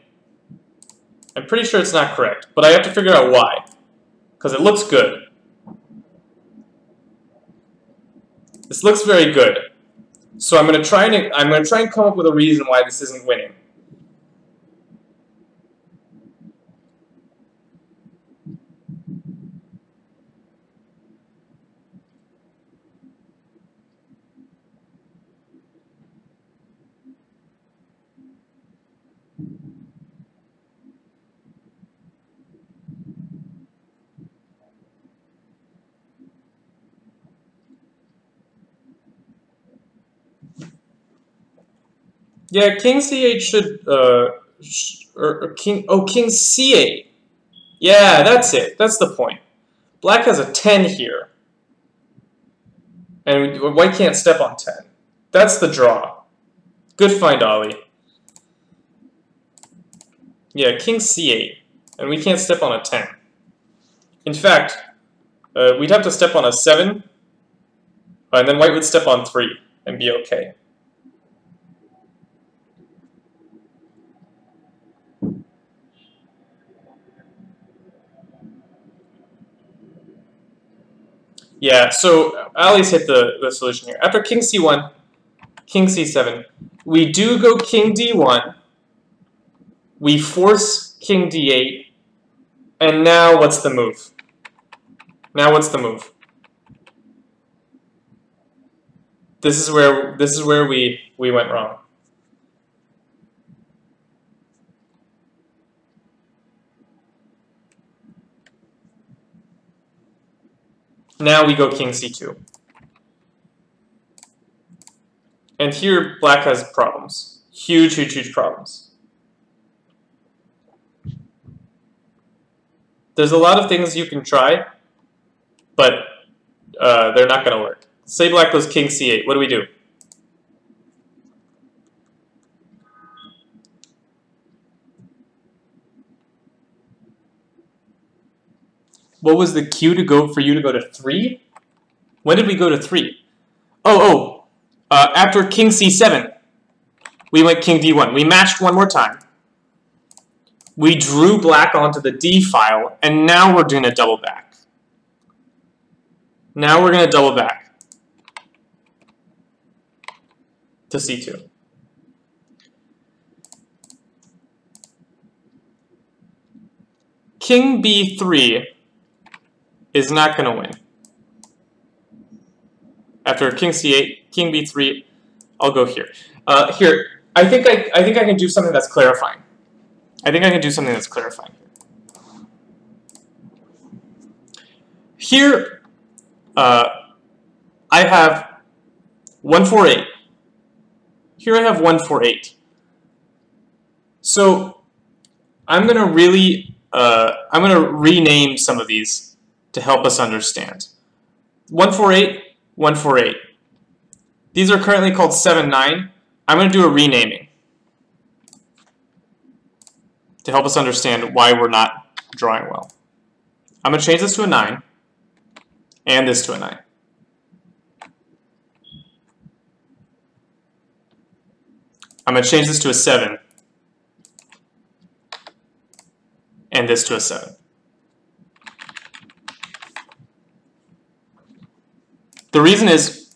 I'm pretty sure it's not correct, but I have to figure out why, because it looks good. This looks very good. So I'm going to try and come up with a reason why this isn't winning. Yeah, king c8 should, king c8. Yeah, that's it. That's the point. Black has a 10 here. And white can't step on 10. That's the draw. Good find, Ollie. Yeah, king c8. And we can't step on a 10. In fact, we'd have to step on a 7. And then white would step on 3 and be okay. Yeah, so Ali's hit the solution here. After king c1, king c7, we do go king d1, we force king d8, and now what's the move? Now what's the move? This is where we went wrong. Now we go king c2. And here black has problems. Huge, huge, huge problems. There's a lot of things you can try, but they're not going to work. Say black goes king c8. What do we do? What was the cue to go for you to go to 3? When did we go to 3? After king c7, we went king d1. We matched one more time. We drew black onto the d file, and now we're doing a double back. Now we're going to double back to c2. King b3 is not going to win. After king c8, king b3, I'll go here. Here, I think I can do something that's clarifying. Here, I have 148. Here I have 148. So I'm gonna rename some of these to help us understand. 148, 148. These are currently called 7, 9. I'm going to do a renaming to help us understand why we're not drawing well. I'm going to change this to a 9 and this to a 9. I'm going to change this to a 7 and this to a 7. The reason is,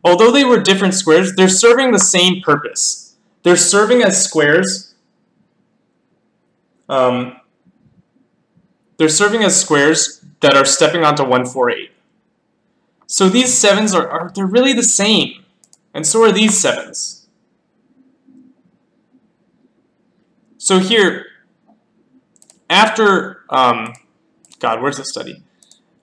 although they were different squares, they're serving the same purpose. They're serving as squares. They're serving as squares that are stepping onto 148. So these 7s they're really the same, and so are these 7s. So here, after where's the study?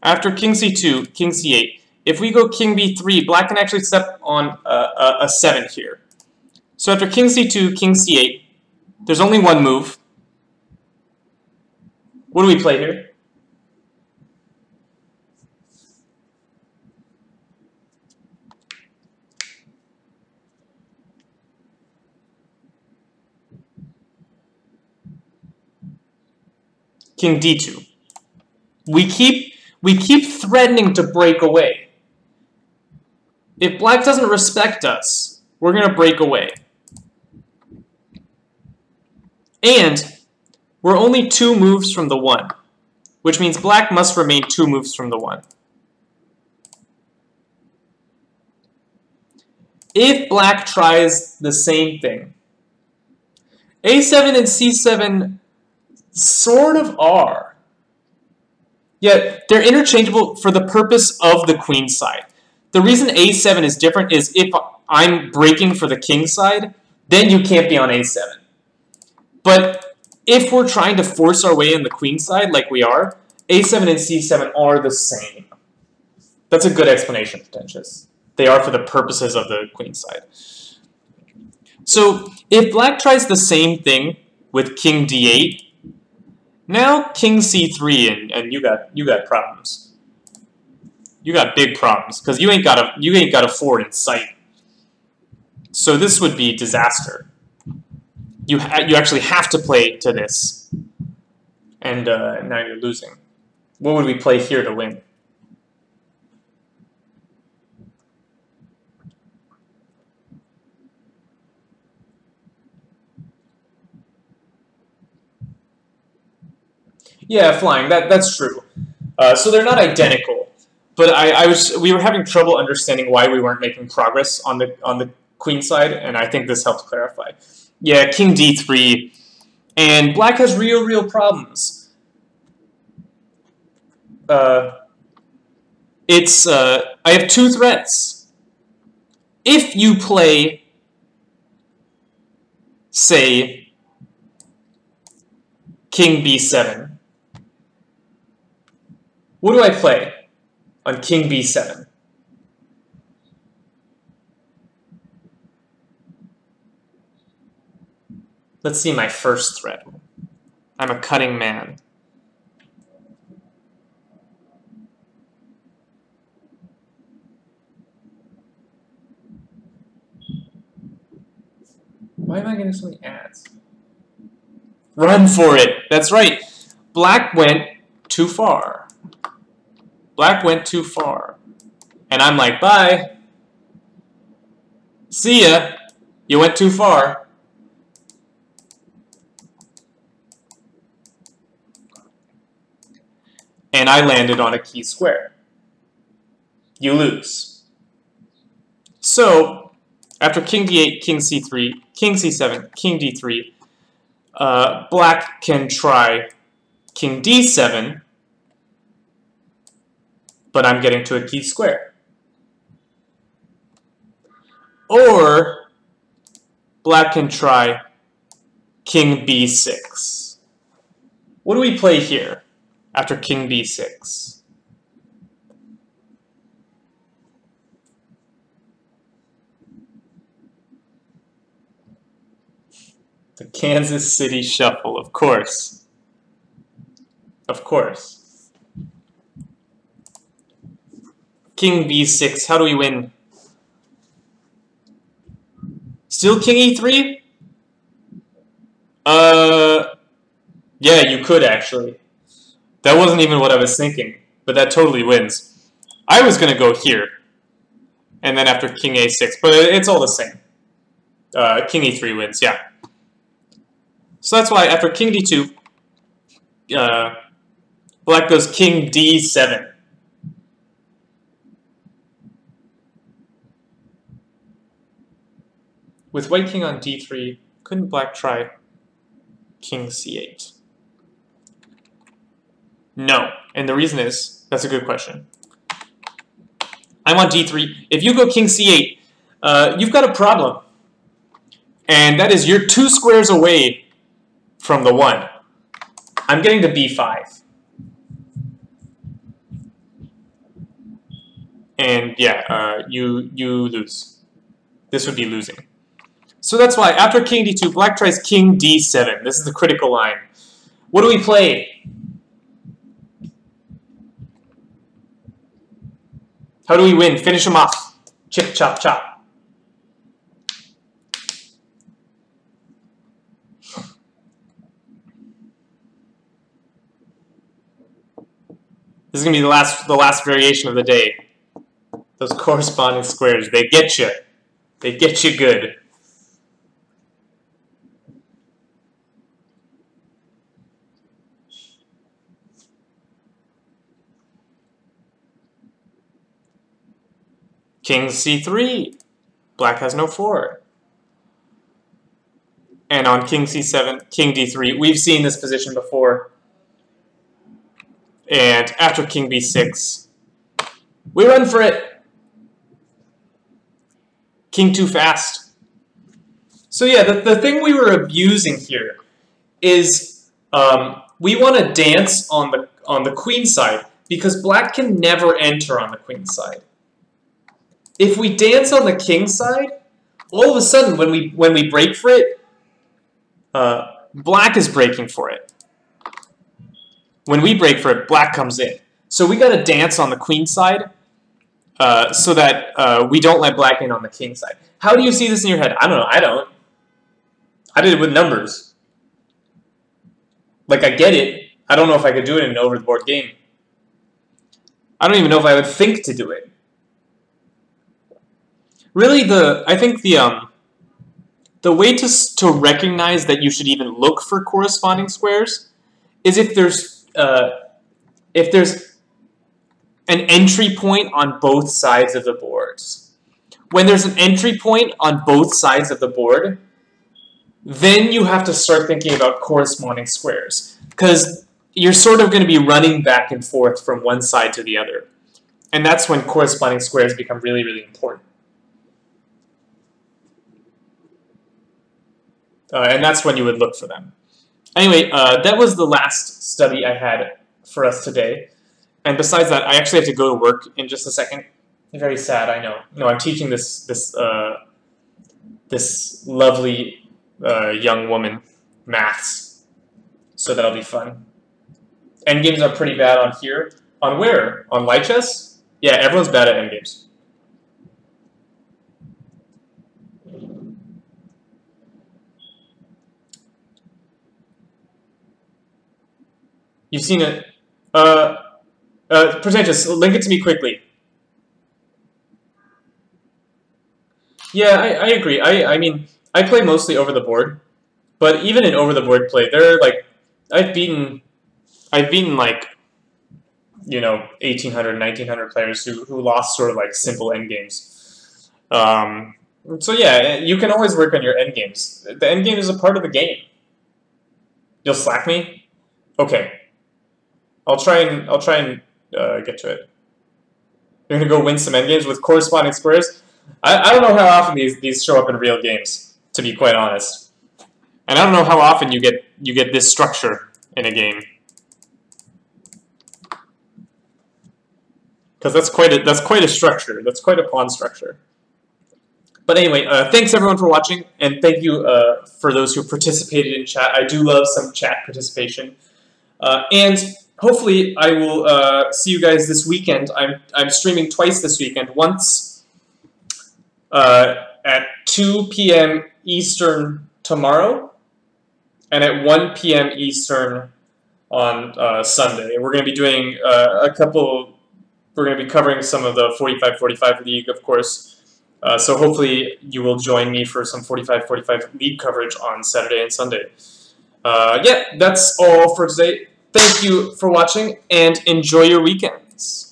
After king c2, king c8. If we go king b3, black can actually step on a 7 here. So after king c2, king c8, there's only one move. What do we play here? King d2. We keep threatening to break away. If black doesn't respect us, we're going to break away. And we're only 2 moves from the 1, which means black must remain 2 moves from the 1. If black tries the same thing, a7 and c7 sort of are. Yet they're interchangeable for the purpose of the queen side. The reason a7 is different is if I'm breaking for the king side, then you can't be on a7. But if we're trying to force our way in the queen side like we are, a7 and c7 are the same. That's a good explanation, pretentious. They are for the purposes of the queen side. So if black tries the same thing with king d8, now king c3 and you got problems. You got big problems because you ain't got a forward in sight. So this would be disaster. You actually have to play to this, and now you're losing. What would we play here to win? Yeah, flying. That's true. So they're not identical, but we were having trouble understanding why we weren't making progress on the queen side, and I think this helped clarify. Yeah, king d3, and black has real problems. I have two threats. If you play, say, king b7, what do I play on king b7? Let's see my first threat. I'm a cutting man. Why am I getting so many ads? Run for it. That's right. Black went too far. Black went too far. And I'm like, bye. See ya. You went too far. And I landed on a key square. You lose. So, after king d8, king c3, king c7, king d3, black can try king d7, but I'm getting to a key square. Or black can try king b6. What do we play here after king b6? The Kansas City Shuffle, of course. Of course. King b6, how do we win? Still king e3? Yeah, you could actually. That wasn't even what I was thinking, but that totally wins. I was going to go here, and then after king a6, but it's all the same. King e3 wins, yeah. So that's why after king d2, black goes king d7. With white king on d3, couldn't black try king c8? No, and the reason is, that's a good question. I'm on d3. If you go king c8, you've got a problem. And that is you're 2 squares away from the 1. I'm getting to b5. And yeah, you lose. This would be losing. So that's why after king d2, black tries king d7. This is the critical line. What do we play? How do we win? Finish him off. Chip, chop, chop. This is going to be the last variation of the day. Those corresponding squares, they get you. They get you good. King c3. Black has no 4. And on king c7, king d3. We've seen this position before. And after king b6, we run for it. King too fast. So yeah, the thing we were abusing here is we want to dance on the queen side because black can never enter on the queen side. If we dance on the king side, all of a sudden when we break for it, black is breaking for it. When we break for it, black comes in. So we got to dance on the queen side so that we don't let black in on the king side. How do you see this in your head? I don't know. I don't. I did it with numbers. Like, I get it. I don't know if I could do it in an over-the-board game. I don't even know if I would think to do it. Really, I think the way to recognize that you should even look for corresponding squares is if there's if there's an entry point on both sides of the boards. When there's an entry point on both sides of the board, then you have to start thinking about corresponding squares, because you're sort of going to be running back and forth from one side to the other. And that's when corresponding squares become really, really important. And that's when you would look for them. Anyway, that was the last study I had for us today. And besides that, I actually have to go to work in just a second. Very sad, I know. No, I'm teaching this lovely young woman maths, so that'll be fun. Endgames are pretty bad on here. On where? On Lichess? Yeah, everyone's bad at endgames. You've seen it. Pretentious, link it to me quickly. Yeah, I agree. I mean, I play mostly over the board, but even in over the board play, there are like I've beaten like, you know, 1800, 1900 players who lost sort of like simple endgames. So yeah, you can always work on your endgames. The endgame is a part of the game. You'll slack me? Okay. I'll try and get to it. You're gonna go win some endgames with corresponding squares. I don't know how often these show up in real games, to be quite honest. And I don't know how often you get this structure in a game. Because that's quite a structure. That's quite a pawn structure. But anyway, thanks everyone for watching, and thank you for those who participated in chat. I do love some chat participation, and hopefully I will see you guys this weekend. I'm streaming twice this weekend. Once at 2 p.m. Eastern tomorrow, and at 1 p.m. Eastern on Sunday. We're going to be doing we're going to be covering some of the 4545 League, of course. So hopefully you will join me for some 4545 League coverage on Saturday and Sunday. Yeah, that's all for today. Thank you for watching, and enjoy your weekends.